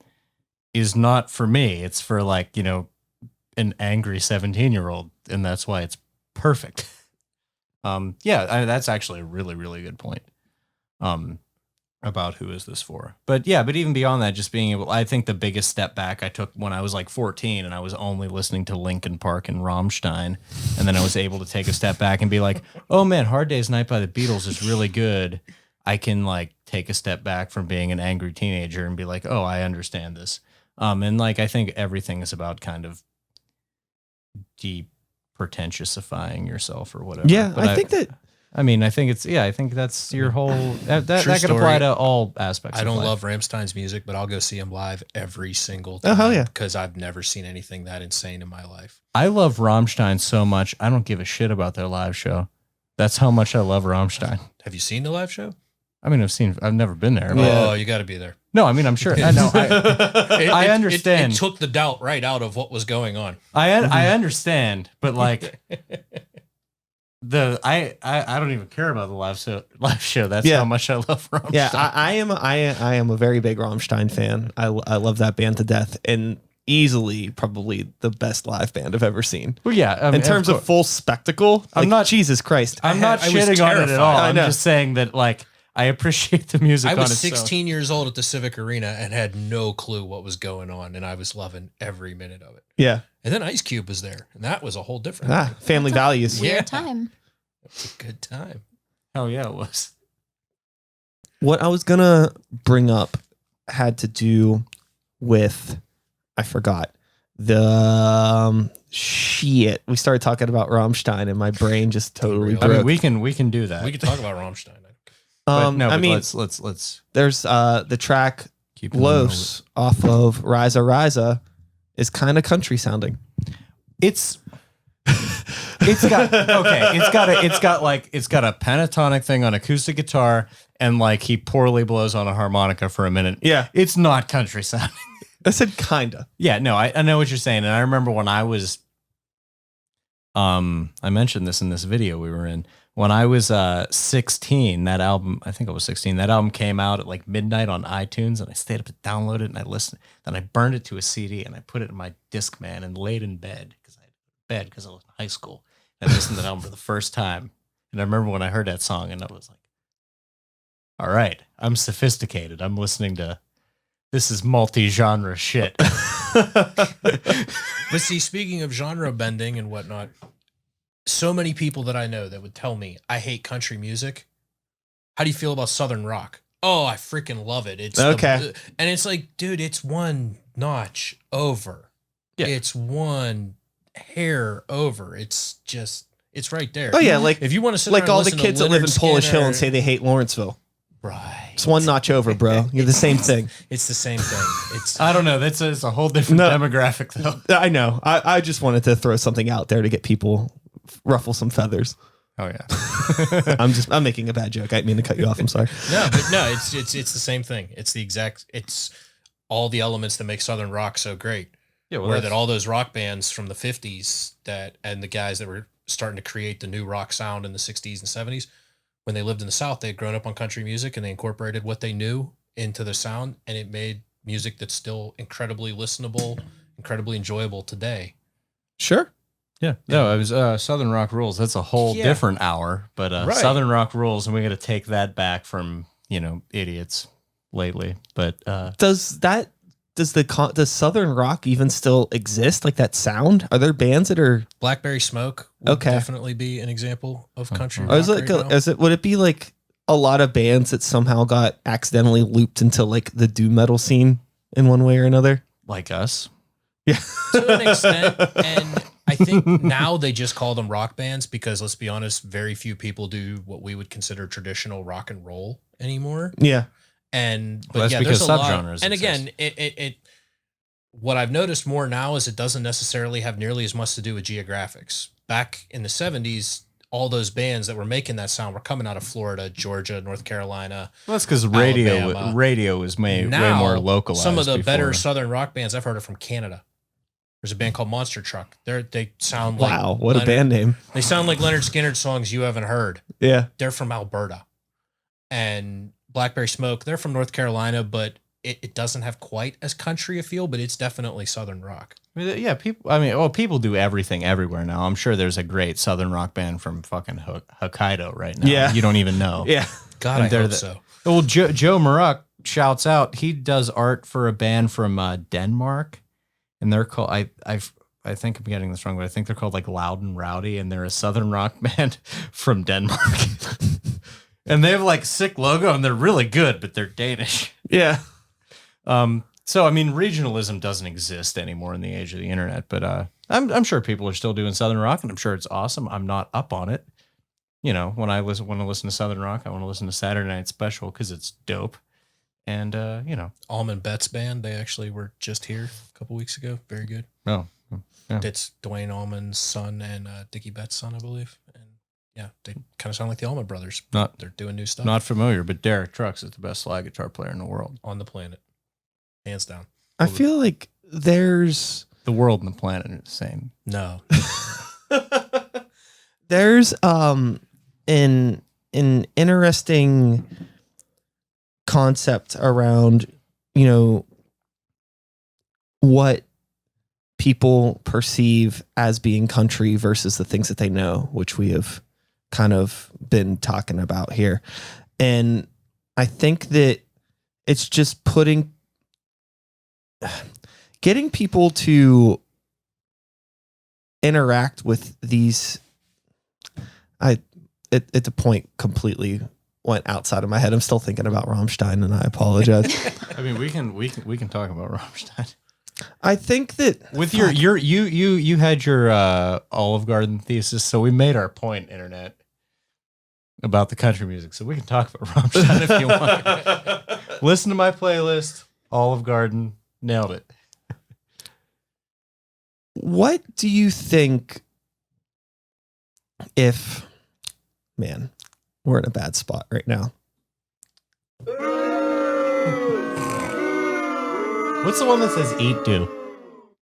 is not for me. It's for like an angry 17-year-old, and that's why it's perfect. That's actually a really, really good point. About who is this for. But even beyond that, just being able, I think the biggest step back I took when I was like 14 and I was only listening to Linkin Park and Rammstein. And then I was able to take a step back and be like, oh man, Hard Day's Night by the Beatles is really good. I can like take a step back from being an angry teenager and be like, oh, I understand this. And like, I think everything is about kind of pretentiousifying yourself or whatever. Yeah, but I think that. I think that's your whole, that can apply to all aspects. I don't of life. love Rammstein's music, but I'll go see him live every single time. Oh, hell yeah. Because I've never seen anything that insane in my life. I love Rammstein so much. I don't give a shit about their live show. That's how much I love Rammstein. Have you seen the live show? I mean, I've never been there. Oh, you got to be there. No, I mean, I'm sure. I know. I understand. It took the doubt right out of what was going on. I understand, but like I don't even care about the live show. That's how much I love Rammstein. Yeah, I am a very big Rammstein fan. I love that band to death, and easily probably the best live band I've ever seen. Well, yeah, in terms of full spectacle, I'm not Jesus Christ. I'm not shitting on it at all. I'm just saying that like I appreciate the music. I was 16 years old at the Civic Arena and had no clue what was going on, and I was loving every minute of it. Yeah. And then Ice Cube was there, and that was a whole different thing. Family values. Weird time. It was a good time. Hell yeah, it was. What I was gonna bring up had to do with, I forgot the shit. We started talking about Rammstein, and my brain just totally broke. I mean, we can do that. We can talk about Rammstein. Let's. There's the track Los off of Risa Risa is kind of country sounding. It's got a pentatonic thing on acoustic guitar, and like he poorly blows on a harmonica for a minute. Yeah, it's not country sounding. I said kinda. Yeah, no, I know what you're saying, and I remember when I was, I mentioned this in this video we were in. When I was 16, that album, I think I was 16, that album came out at like midnight on iTunes, and I stayed up to download it, and I listened. Then I burned it to a CD, and I put it in my Discman and laid in bed because I had bed because I was in high school. And I listened to the album for the first time. And I remember when I heard that song and I was like, all right, I'm sophisticated. I'm listening to, this is multi-genre shit. But see, speaking of genre bending and whatnot, so many people that I know that would tell me, I hate country music. How do you feel about Southern rock? Oh, I freaking love it. It's okay. And it's like, dude, it's one notch over. Yeah. It's one hair over. It's just, it's right there. Oh yeah, like if you want to sit like there and all the listen kids to that live in Lynyrd Polish Hill Skynyrd- and say they hate Lawrenceville. right. It's one notch over, bro. You're the same thing. It's the same thing. It's I don't know. It's a whole different demographic, though. I know. I just wanted to throw something out there to get people ruffle some feathers. Oh, yeah. I'm making a bad joke. I didn't mean to cut you off. I'm sorry. no, it's the same thing. It's all the elements that make Southern rock so great. Yeah, Where that all those rock bands from the 50s and the guys that were starting to create the new rock sound in the 60s and 70s, when they lived in the South, they had grown up on country music and they incorporated what they knew into the sound, and it made music that's still incredibly listenable, incredibly enjoyable today. Sure. Yeah. No, it was Southern Rock Rules. That's a whole different hour, but Right. Southern Rock Rules, and we got to take that back from, idiots lately. But Does Southern rock even still exist? Like that sound? Are there bands that are? Blackberry Smoke would definitely be an example of country rock. Would it be like a lot of bands that somehow got accidentally looped into like the doom metal scene in one way or another? like us. Yeah. To an extent, and I think now they just call them rock bands because, let's be honest, very few people do what we would consider traditional rock and roll anymore. Yeah. But that's yeah, because there's a lot. subgenres And exist. again, what I've noticed more now is it doesn't necessarily have nearly as much to do with geographics. Back in the 70s, all those bands that were making that sound were coming out of Florida, Georgia, North Carolina. Well, that's because Alabama. radio was way more localized. Some of the better before. Southern rock bands I've heard are from Canada. There's a band called Monster Truck. They sound like Wow, what a band name. They sound like Leonard Skinner songs you haven't heard. Yeah. They're from Alberta. And Blackberry Smoke, they're from North Carolina, but it doesn't have quite as country a feel, but it's definitely Southern rock. Yeah, people do everything everywhere now. I'm sure there's a great Southern rock band from fucking Hokkaido right now. Yeah. You don't even know. Yeah. God, I hope so. Well, Joe Maruck shouts out. He does art for a band from Denmark, and they're called. I think I'm getting this wrong, but I think they're called like Loud and Rowdy, and they're a Southern rock band from Denmark. And they have like sick logo, and they're really good, but they're Danish. Yeah. So I mean, regionalism doesn't exist anymore in the age of the internet, but I'm sure people are still doing Southern rock, and I'm sure it's awesome. I'm not up on it. When I want to listen to Southern rock, I want to listen to Saturday Night Special because it's dope. And Almond Betts band, they actually were just here a couple weeks ago. Very good. Oh, yeah. It's Dwayne Allman's son and Dickie Betts' son, I believe. And yeah, they kind of sound like the Allman Brothers. They're doing new stuff. Not familiar, but Derek Trucks is the best slide guitar player in the world. On the planet. Hands down. I feel like there's The world and the planet are the same. No. there's an interesting concept around what people perceive as being country versus the things that they know, which we have kind of been talking about here. And I think that it's just getting people to interact with these. It's a point completely went outside of my head. I'm still thinking about Rammstein, and I apologize. I mean, we can talk about Rammstein. I think that With you had your Olive Garden thesis, so we made our point, internet, about the country music. So we can talk about Rammstein if you want. Listen to my playlist, Olive Garden, nailed it. What do you think if, man, we're in a bad spot right now. What's the one that says eat do?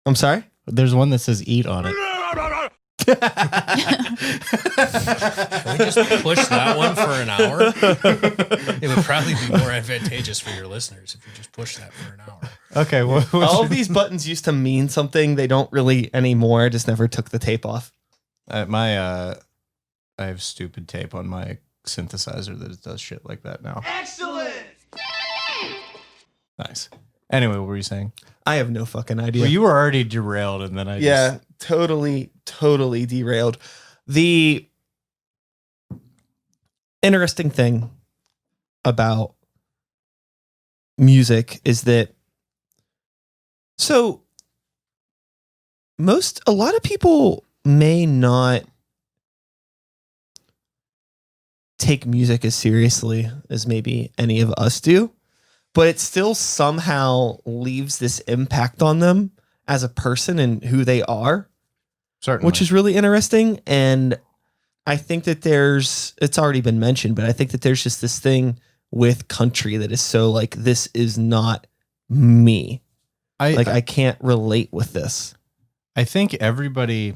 I'm sorry? There's one that says eat on it. Can we just push that one for an hour? It would probably be more advantageous for your listeners if you just push that for an hour. Okay. Well, All of these buttons used to mean something. They don't really anymore. I just never took the tape off. I have stupid tape on my synthesizer that does shit like that now. Excellent! Nice. Anyway, what were you saying? I have no fucking idea. Well, you were already derailed, and then I just... totally derailed. The interesting thing about music is that a lot of people may not take music as seriously as maybe any of us do, but it still somehow leaves this impact on them as a person and who they are. Certainly. Which is really interesting. And I think that it's already been mentioned, but I think that there's just this thing with country that is so like, this is not me. I can't relate with this. I think everybody,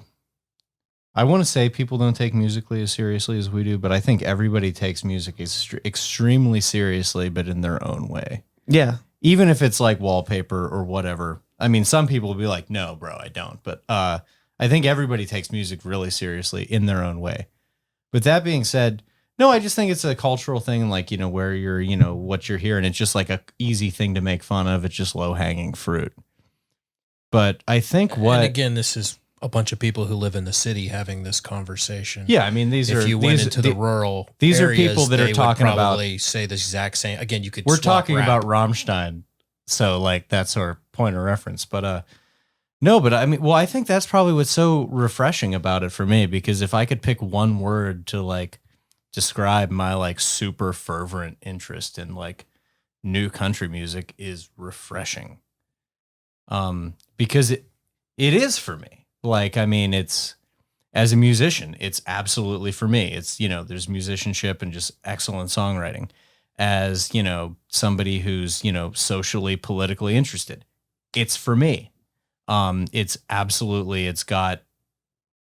I want to say people don't take musically as seriously as we do, but I think everybody takes music extremely seriously, but in their own way. Yeah. Even if it's like wallpaper or whatever. I mean, some people will be like, no, bro, I don't. But I think everybody takes music really seriously in their own way. But that being said, no, I just think it's a cultural thing, like, where you're, what you're hearing. It's just like a easy thing to make fun of. It's just low hanging fruit. But I think And again, this is a bunch of people who live in the city having this conversation. Yeah, I mean, if you went into the rural these areas, are people that are talking about, probably say the exact same. Again, you could. We're swap talking rap. about Rammstein, so like that's our point of reference. But no, but I mean, well, I think that's probably what's so refreshing about it for me, because if I could pick one word to like describe my like super fervent interest in like new country music, is refreshing. Because it is for me. Like, I mean, it's, as a musician, it's absolutely for me. It's, there's musicianship and just excellent songwriting. As, somebody who's, socially, politically interested, it's for me. It's absolutely, it's got,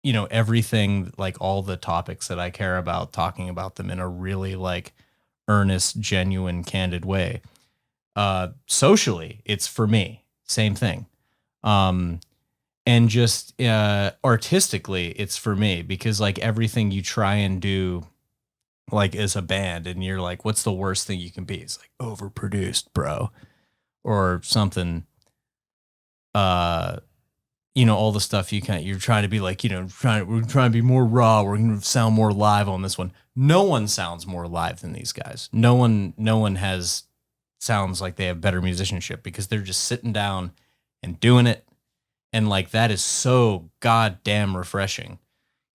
everything, like all the topics that I care about, talking about them in a really like earnest, genuine, candid way. Socially, it's for me. Same thing. And just artistically, it's for me, because like everything you try and do, like as a band, and you're like, what's the worst thing you can be? It's like overproduced, bro, or something. All the stuff you're trying to be like, we're trying to be more raw. We're going to sound more live on this one. No one sounds more live than these guys. No one sounds like they have better musicianship, because they're just sitting down and doing it. And like, that is so goddamn refreshing,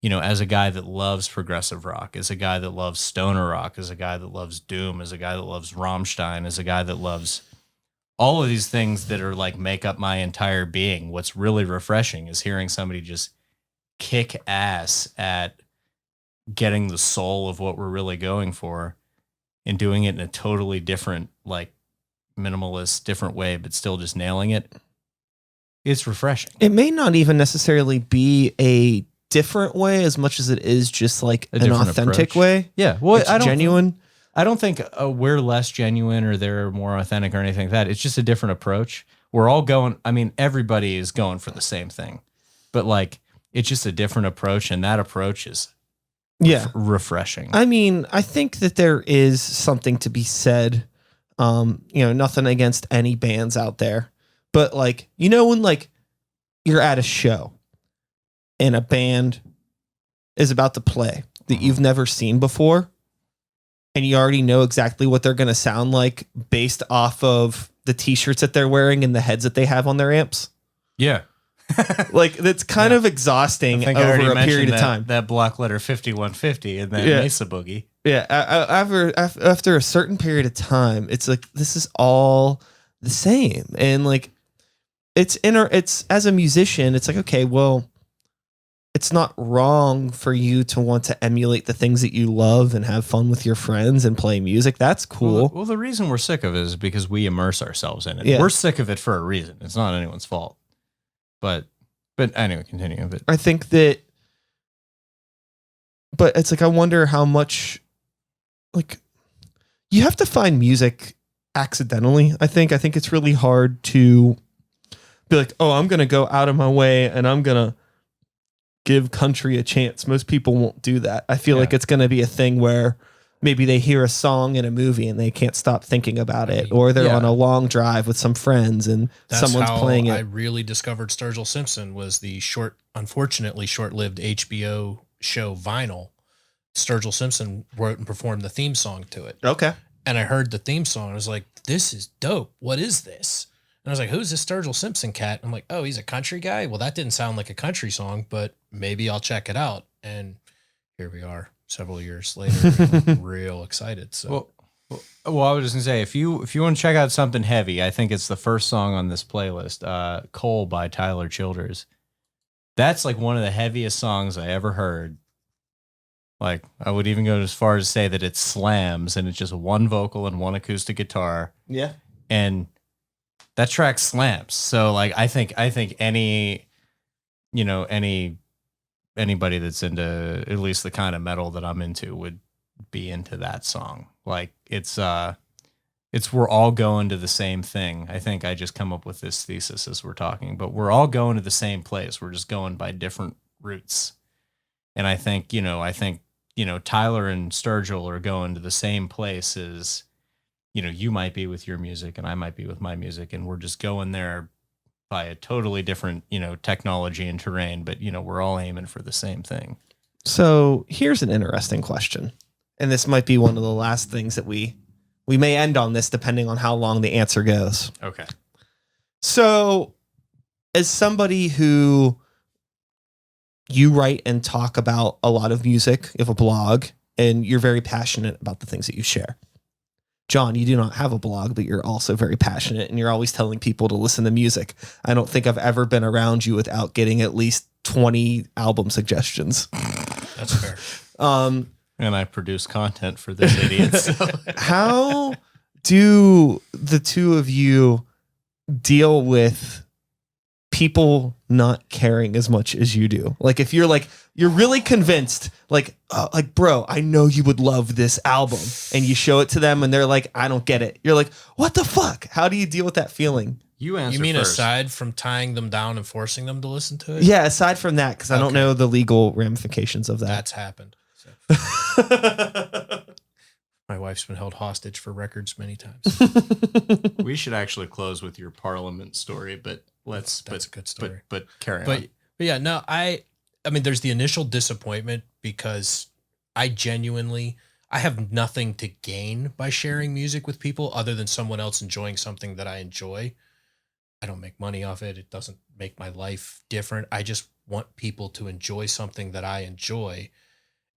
as a guy that loves progressive rock, as a guy that loves stoner rock, as a guy that loves doom, as a guy that loves Rammstein, as a guy that loves all of these things that are like make up my entire being. What's really refreshing is hearing somebody just kick ass at getting the soul of what we're really going for and doing it in a totally different, like minimalist, different way, but still just nailing it. It's refreshing. It may not even necessarily be a different way as much as it is just like an authentic approach. way. Yeah. Well, it's genuine. I don't think we're less genuine or they're more authentic or anything like that. It's just a different approach. We're all going, I mean, everybody is going for the same thing, but like, it's just a different approach. And that approach is refreshing. I mean, I think that there is something to be said. Nothing against any bands out there, but like, when like you're at a show and a band is about to play that you've never seen before, and you already know exactly what they're going to sound like based off of the t-shirts that they're wearing and the heads that they have on their amps. Yeah. Like, that's kind of exhausting over a period of time. That block letter 5150 and that Mesa Boogie. Yeah. After a certain period of time, it's like, this is all the same. And like, it's as a musician, it's like, okay, well, it's not wrong for you to want to emulate the things that you love and have fun with your friends and play music. That's cool. Well, the reason we're sick of it is because we immerse ourselves in it. Yeah. We're sick of it for a reason. It's not anyone's fault. But anyway, continue with it. I think that but it's like, I wonder how much, like, you have to find music accidentally. I think it's really hard to be like, oh, I'm going to go out of my way and I'm going to give country a chance. Most people won't do that. I feel like it's going to be a thing where maybe they hear a song in a movie and they can't stop thinking about it, or they're on a long drive with some friends and someone's playing it. I really discovered Sturgill Simpson was the unfortunately short-lived HBO show Vinyl. Sturgill Simpson wrote and performed the theme song to it. Okay. And I heard the theme song. I was like, this is dope. What is this? And I was like, who's this Sturgill Simpson cat? I'm like, oh, he's a country guy? Well, that didn't sound like a country song, but maybe I'll check it out. And here we are several years later. I'm real excited. So, well, I was just gonna say, if you want to check out something heavy, I think it's the first song on this playlist, Coal by Tyler Childers. That's like one of the heaviest songs I ever heard. Like, I would even go as far as say that it slams, and it's just one vocal and one acoustic guitar. Yeah. And that track slams. So like, I think anybody that's into at least the kind of metal that I'm into would be into that song. Like, it's we're all going to the same thing. I think I just come up with this thesis as we're talking, but we're all going to the same place. We're just going by different routes. And I think Tyler and Sturgill are going to the same place as, you might be with your music and I might be with my music, and we're just going there by a totally different, technology and terrain, but we're all aiming for the same thing. So here's an interesting question. And this might be one of the last things that we may end on this, depending on how long the answer goes. Okay. So as somebody who, you write and talk about a lot of music, you have a blog, and you're very passionate about the things that you share. John, you do not have a blog, but you're also very passionate, and you're always telling people to listen to music. I don't think I've ever been around you without getting at least 20 album suggestions. that's fair. And I produce content for this idiot. So. How do the two of you deal with people not caring as much as you do? Like, if you're really convinced, bro, I know you would love this album, and you show it to them and they're like, I don't get it. You're like, what the fuck? How do you deal with that feeling? You answer. You mean first. Aside from tying them down and forcing them to listen to it? Yeah, aside from that, because I don't know the legal ramifications of that. That's happened. So. My wife's been held hostage for records many times. We should actually close with your Parliament story, but that's a good story. But carry on. But yeah, no, I mean, there's the initial disappointment because I have nothing to gain by sharing music with people other than someone else enjoying something that I enjoy. I don't make money off it. It doesn't make my life different. I just want people to enjoy something that I enjoy.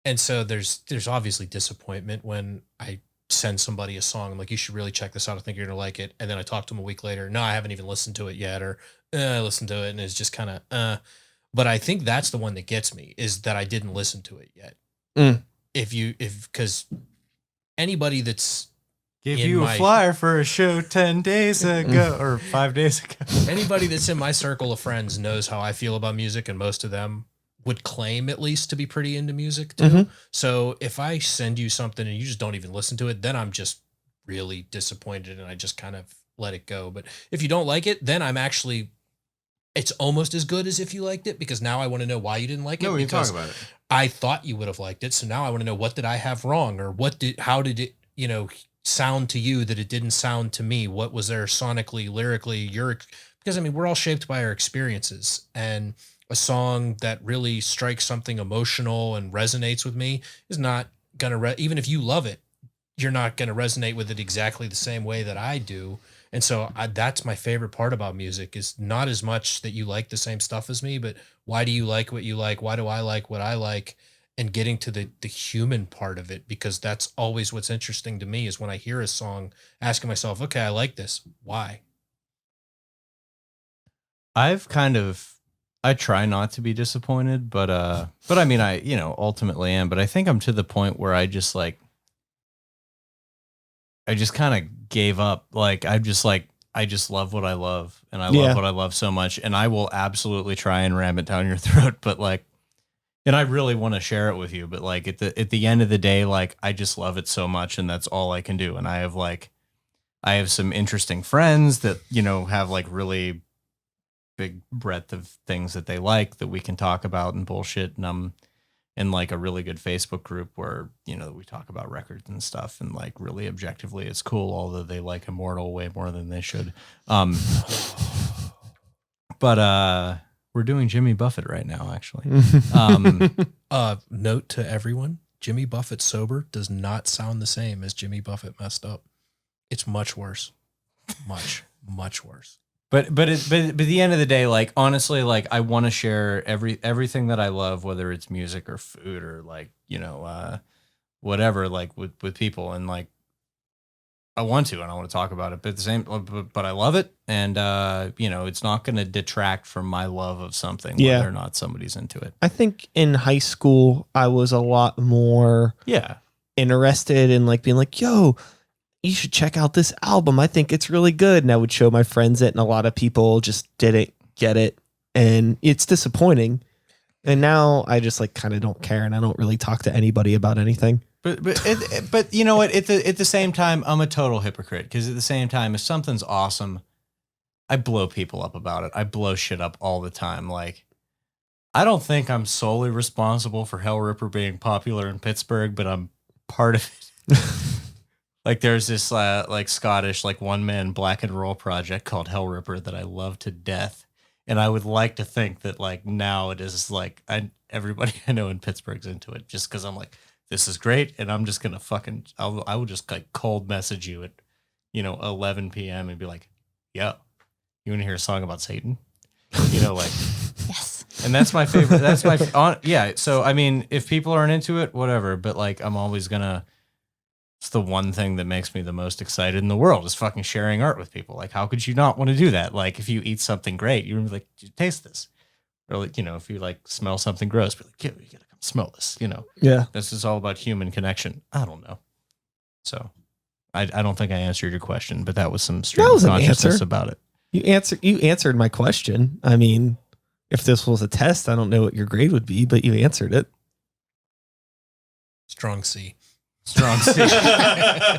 And so there's obviously disappointment when I send somebody a song. I'm like, you should really check this out. I think you're going to like it. And then I talk to them a week later. No, I haven't even listened to it yet. Or I listened to it and it's just kind of, But I think that's the one that gets me, is that I didn't listen to it yet. Because anybody that's give you a flyer for a show 10 days ago or 5 days ago. Anybody that's in my circle of friends knows how I feel about music, and most of them would claim at least to be pretty into music too. Mm-hmm. So if I send you something and you just don't even listen to it, then I'm just really disappointed and I just kind of let it go. But if you don't like it, then it's almost as good as if you liked it, because now I want to know why you didn't like it. No, we can talk about it. I thought you would have liked it. So now I want to know, what did I have wrong, or how did it, sound to you that it didn't sound to me? What was there sonically, lyrically, because I mean, we're all shaped by our experiences, and a song that really strikes something emotional and resonates with me is not going to, even if you love it, you're not going to resonate with it exactly the same way that I do. And so that's my favorite part about music, is not as much that you like the same stuff as me, but why do you like what you like? Why do I like what I like? And getting to the human part of it, because that's always what's interesting to me, is when I hear a song, asking myself, okay, I like this. Why? I try not to be disappointed, but I mean, I ultimately am, but I think I'm to the point where I just kind of gave up. Like, I just love what I love, and I love what I love so much, and I will absolutely try and ram it down your throat. But like, And I really want to share it with you, but like at the end of the day, like I just love it so much, and that's all I can do. And I have some interesting friends that, you know, have like really big breadth of things that they like that we can talk about and bullshit. And I'm in like a really good Facebook group where, you know, we talk about records and stuff, and like really objectively it's cool, although they like Immortal way more than they should. But we're doing Jimmy Buffett right now, actually. Note to everyone, Jimmy Buffett sober does not sound the same as Jimmy Buffett messed up. It's much worse. Much worse. But at the end of the day, like honestly, like I want to share everything that I love, whether it's music or food or like, you know, whatever, like with people, and like I want to talk about it, but at the same, but I love it, and you know, it's not going to detract from my love of something whether or not somebody's into it. I think in high school I was a lot more interested in like being like, yo, you should check out this album. I think it's really good. And I would show my friends it, and a lot of people just didn't get it, and it's disappointing. And now I just like kind of don't care, and I don't really talk to anybody about anything. But you know what? At the same time, I'm a total hypocrite, because at the same time, if something's awesome, I blow people up about it. I blow shit up all the time. Like, I don't think I'm solely responsible for Hellripper being popular in Pittsburgh, but I'm part of it. Like, there's this like Scottish like one man black and roll project called Hellripper that I love to death, and I would like to think that like now it is like everybody I know in Pittsburgh's into it, just because I'm like, this is great, and I'm just gonna I will just like cold message you at, you know, 11 p.m. and be like, yo, you want to hear a song about Satan? You know, like, Yes. and that's my favorite. That's my yeah. So I mean, if people aren't into it, whatever. But like, I'm always gonna. It's the one thing that makes me the most excited in the world is fucking sharing art with people. Like, how could you not want to do that? Like, if you eat something great, you're like, taste this. Or like, you know, if you like smell something gross, be like, yeah, you gotta come smell this. You know, this is all about human connection. I don't know. So, I don't think I answered your question, but that was some stream of consciousness about it. You answered my question. I mean, if this was a test, I don't know what your grade would be, but you answered it. Strong C. Strong C.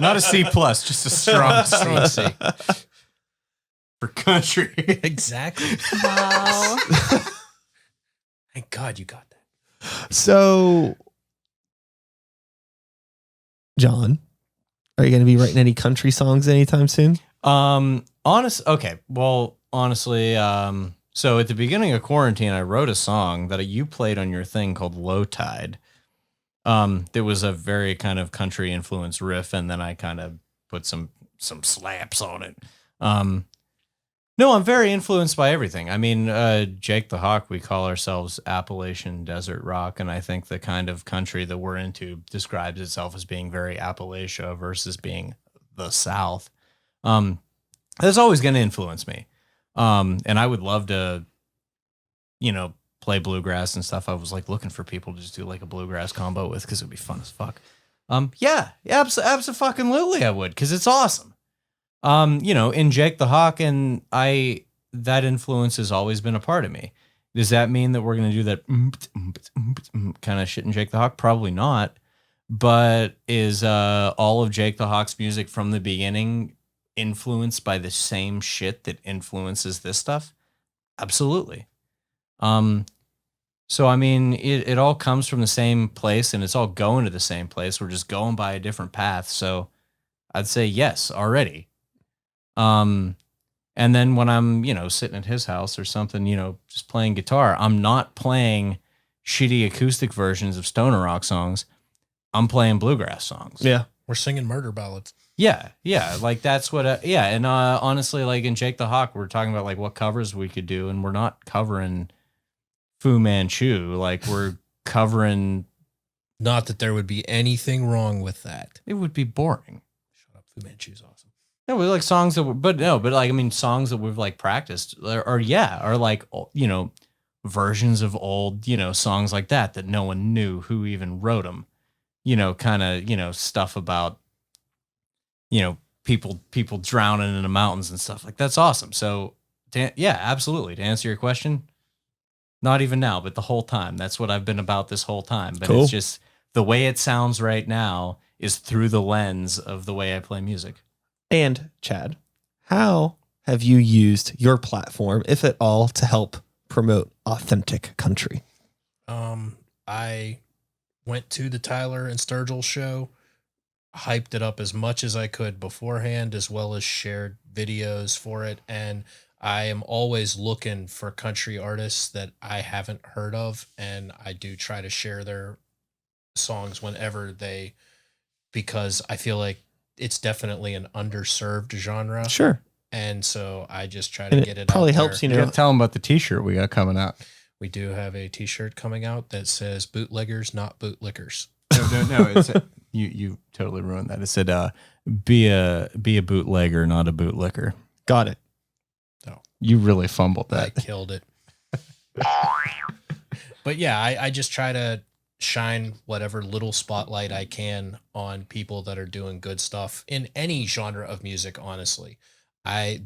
Not a C plus, just a strong C. For country. Exactly. Wow. Thank God you got that. So, John, are you going to be writing any country songs anytime soon? Okay. Well, honestly, so at the beginning of quarantine, I wrote a song that you played on your thing called Low Tide. There was a very kind of country influenced riff, and then I kind of put some slaps on it. No, I'm very influenced by everything. I mean, Jake the Hawk, we call ourselves Appalachian Desert Rock, and I think the kind of country that we're into describes itself as being very Appalachia versus being the South. That's always going to influence me. And I would love to, you know, play bluegrass and stuff. I was like looking for people to just do like a bluegrass combo with, because it'd be fun as fuck. Yeah, absolutely I would, because it's awesome. You know, in Jake the Hawk, and that influence has always been a part of me. Does that mean that we're going to do that kind of shit in Jake the Hawk? Probably not. But is all of Jake the Hawk's music from the beginning influenced by the same shit that influences this stuff? Absolutely. So, I mean, it all comes from the same place, and it's all going to the same place. We're just going by a different path. So I'd say yes already. And then when I'm, you know, sitting at his house or something, you know, just playing guitar, I'm not playing shitty acoustic versions of stoner rock songs. I'm playing bluegrass songs. Yeah. We're singing murder ballads. Yeah. Like that's what, And honestly, like in Jake the Hawk, we're talking about like what covers we could do, and we're not covering Fu Manchu. Like, we're covering. Not that there would be anything wrong with that. It would be boring. Shut up. Fu Manchu's awesome. No, we like songs that but like, I mean, songs that we've like practiced or like, you know, versions of old, you know, songs like that no one knew who even wrote them, you know, kind of, you know, stuff about, you know, people drowning in the mountains and stuff like that's awesome. So yeah, absolutely. To answer your question, Not even now, but the whole time. That's what I've been about this whole time. But Cool. it's just the way it sounds right now is through the lens of the way I play music. And Chad, how have you used your platform, if at all, to help promote authentic country? I went to the Tyler and Sturgill show, hyped it up as much as I could beforehand, as well as shared videos for it. And I am always looking for country artists that I haven't heard of. And I do try to share their songs whenever because I feel like it's definitely an underserved genre. Sure. And so I just try to And get it it probably out helps, there. you You know. gotta tell them about the t-shirt we got coming out. We do have a t-shirt coming out that says bootleggers, not bootlickers. No. It's you totally ruined that. It said, be a bootlegger, not a bootlicker. Got it. You really fumbled I that. killed it. But yeah, I just try to shine whatever little spotlight I can on people that are doing good stuff in any genre of music, honestly. I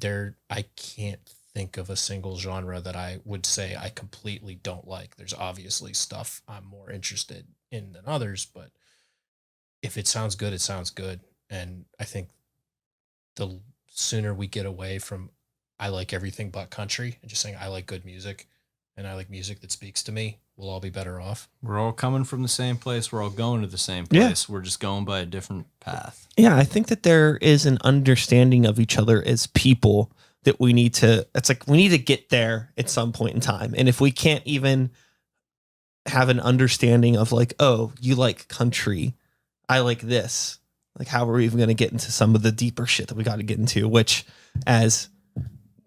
can't think of a single genre that I would say I completely don't like. There's obviously stuff I'm more interested in than others, but if it sounds good, it sounds good. And I think the sooner we get away from I like everything but country and just saying I like good music and I like music that speaks to me, we'll all be better off. We're all coming from the same place. We're all going to the same Yeah. place. We're just going by a different path. Yeah, I think that there is an understanding of each other as people that we need to, it's like we need to get there at some point in time. And if we can't even have an understanding of like, oh, you like country, I like this, like how are we even going to get into some of the deeper shit that we got to get into, which as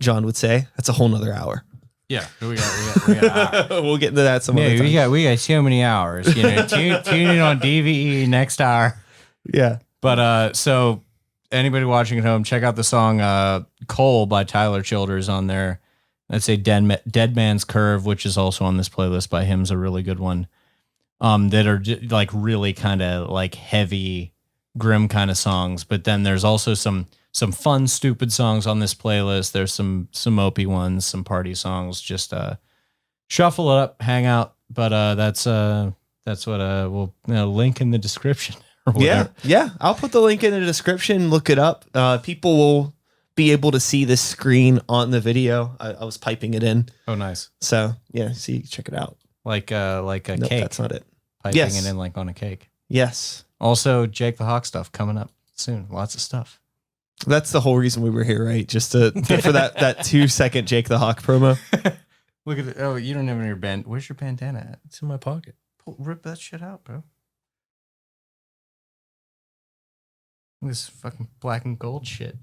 John would say, that's a whole nother hour. Yeah, we got We'll get into that some other time. we got so many hours. You know, tune in on DVE next hour. Yeah. But so anybody watching at home, check out the song "Coal" by Tyler Childers on there. That's a Dead Man's Curve, which is also on this playlist by him's a really good one. That are like really kind of like heavy, grim kind of songs. But then there's also some fun, stupid songs on this playlist. There's some mopey ones, some party songs. Just shuffle it up, hang out. But that's what we'll link in the description. Or whatever. Yeah. I'll put the link in the description. Look it up. People will be able to see this screen on the video. I was piping it in. Oh, nice. So yeah, see, check it out. Like a Nope, cake. that's not it. Piping Yes. it in like on a cake. Yes. Also, Jake the Hawk stuff coming up soon. Lots of stuff. That's the whole reason we were here, right? Just to for that 2-second Jake the Hawk promo. Look at it. Oh, you don't have your band. Where's your bandana at? It's in my pocket. Rip that shit out, bro. This fucking black and gold shit.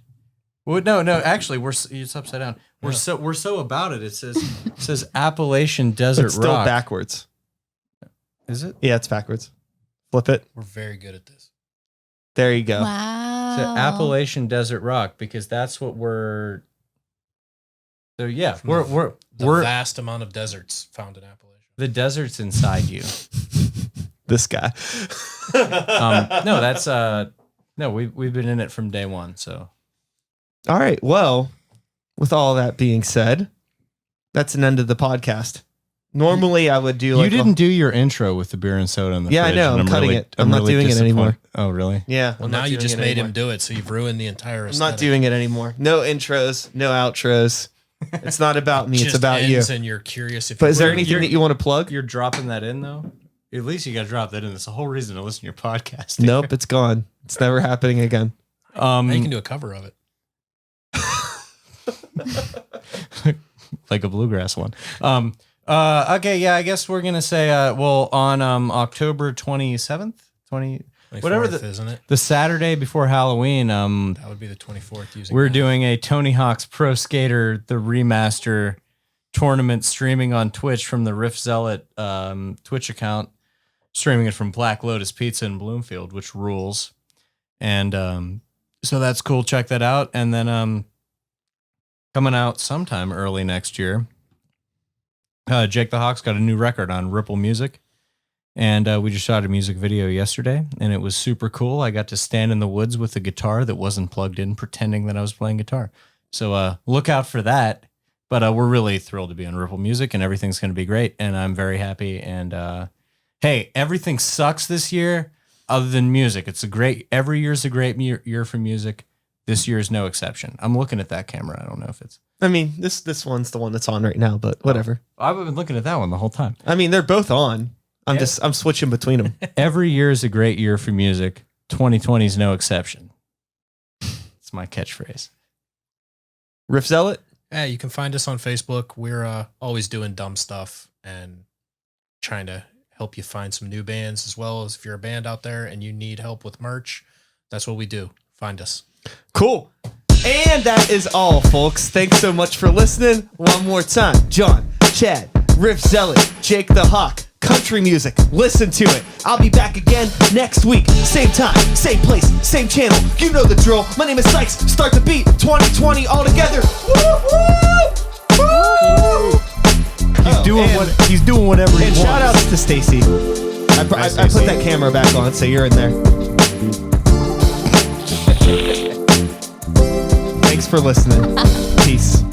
Well, no. Actually, it's upside down. We're so about it. It says Appalachian Desert It's still Rock. backwards. Is it? Yeah, it's backwards. Flip it. We're very good at this. There you go. Wow. So Appalachian Desert Rock, because that's what we're. So yeah, From we're The vast amount of deserts found in Appalachia. the desert's inside you. This guy. No, that's no. We've been in it from day one. So All right. Well, with all that being said, that's an end of the podcast. Normally, I would do like you didn't do your intro with the beer and soda in the Yeah, I fridge, know. and I'm cutting it. I'm not doing it anymore. Oh, really? Yeah. Well, I'm now not you doing just it made anymore. him do it, so you've ruined the entire I'm aesthetic. not doing it anymore. No intros, no outros. It's not about me. It's Just about you. ends And you're curious if. But you is there were- anything that you want to plug? You're dropping that in though. At least you got to drop that in. That's the whole reason to listen to your podcast. Nope, it's gone. It's never happening again. Now you can do a cover of it. Like a bluegrass one. Okay, yeah, I guess we're gonna say well on October 27th, 20 whatever 24th, isn't it? the Saturday before Halloween, That would be the 24th. Using we're that. doing a Tony Hawk's Pro Skater the Remaster tournament streaming on Twitch from the Riff Zealot Twitch account, streaming it from Black Lotus Pizza in Bloomfield, which rules. And so that's cool. Check that out. And then coming out sometime early next year, Jake the Hawk's got a new record on Ripple Music. And we just shot a music video yesterday, and it was super cool. I got to stand in the woods with a guitar that wasn't plugged in, pretending that I was playing guitar. So look out for that. But we're really thrilled to be on Ripple Music, and everything's going to be great. And I'm very happy. And hey, everything sucks this year other than music. Every year's a great year for music. This year is no exception. I'm looking at that camera. I don't know if it's. I mean, this one's the one that's on right now, but whatever. I've been looking at that one the whole time. I mean, they're both on. I'm switching between them. Every year is a great year for music. 2020 is no exception. It's my catchphrase. Riff Zealot? Yeah, you can find us on Facebook. We're always doing dumb stuff and trying to help you find some new bands, as well as if you're a band out there and you need help with merch, that's what we do. Find us. Cool. And that is all, folks. Thanks so much for listening. One more time. John, Chad, Riff Zealot, Jake the Hawk, country music. Listen to it. I'll be back again next week. Same time, same place, same channel. You know the drill. My name is Sykes. Start the beat. 2020 all together. Woo, woo, woo. He's doing whatever he And wants. shout outs to Stacey. I put that camera back on, so you're in there. Thanks for listening. Peace.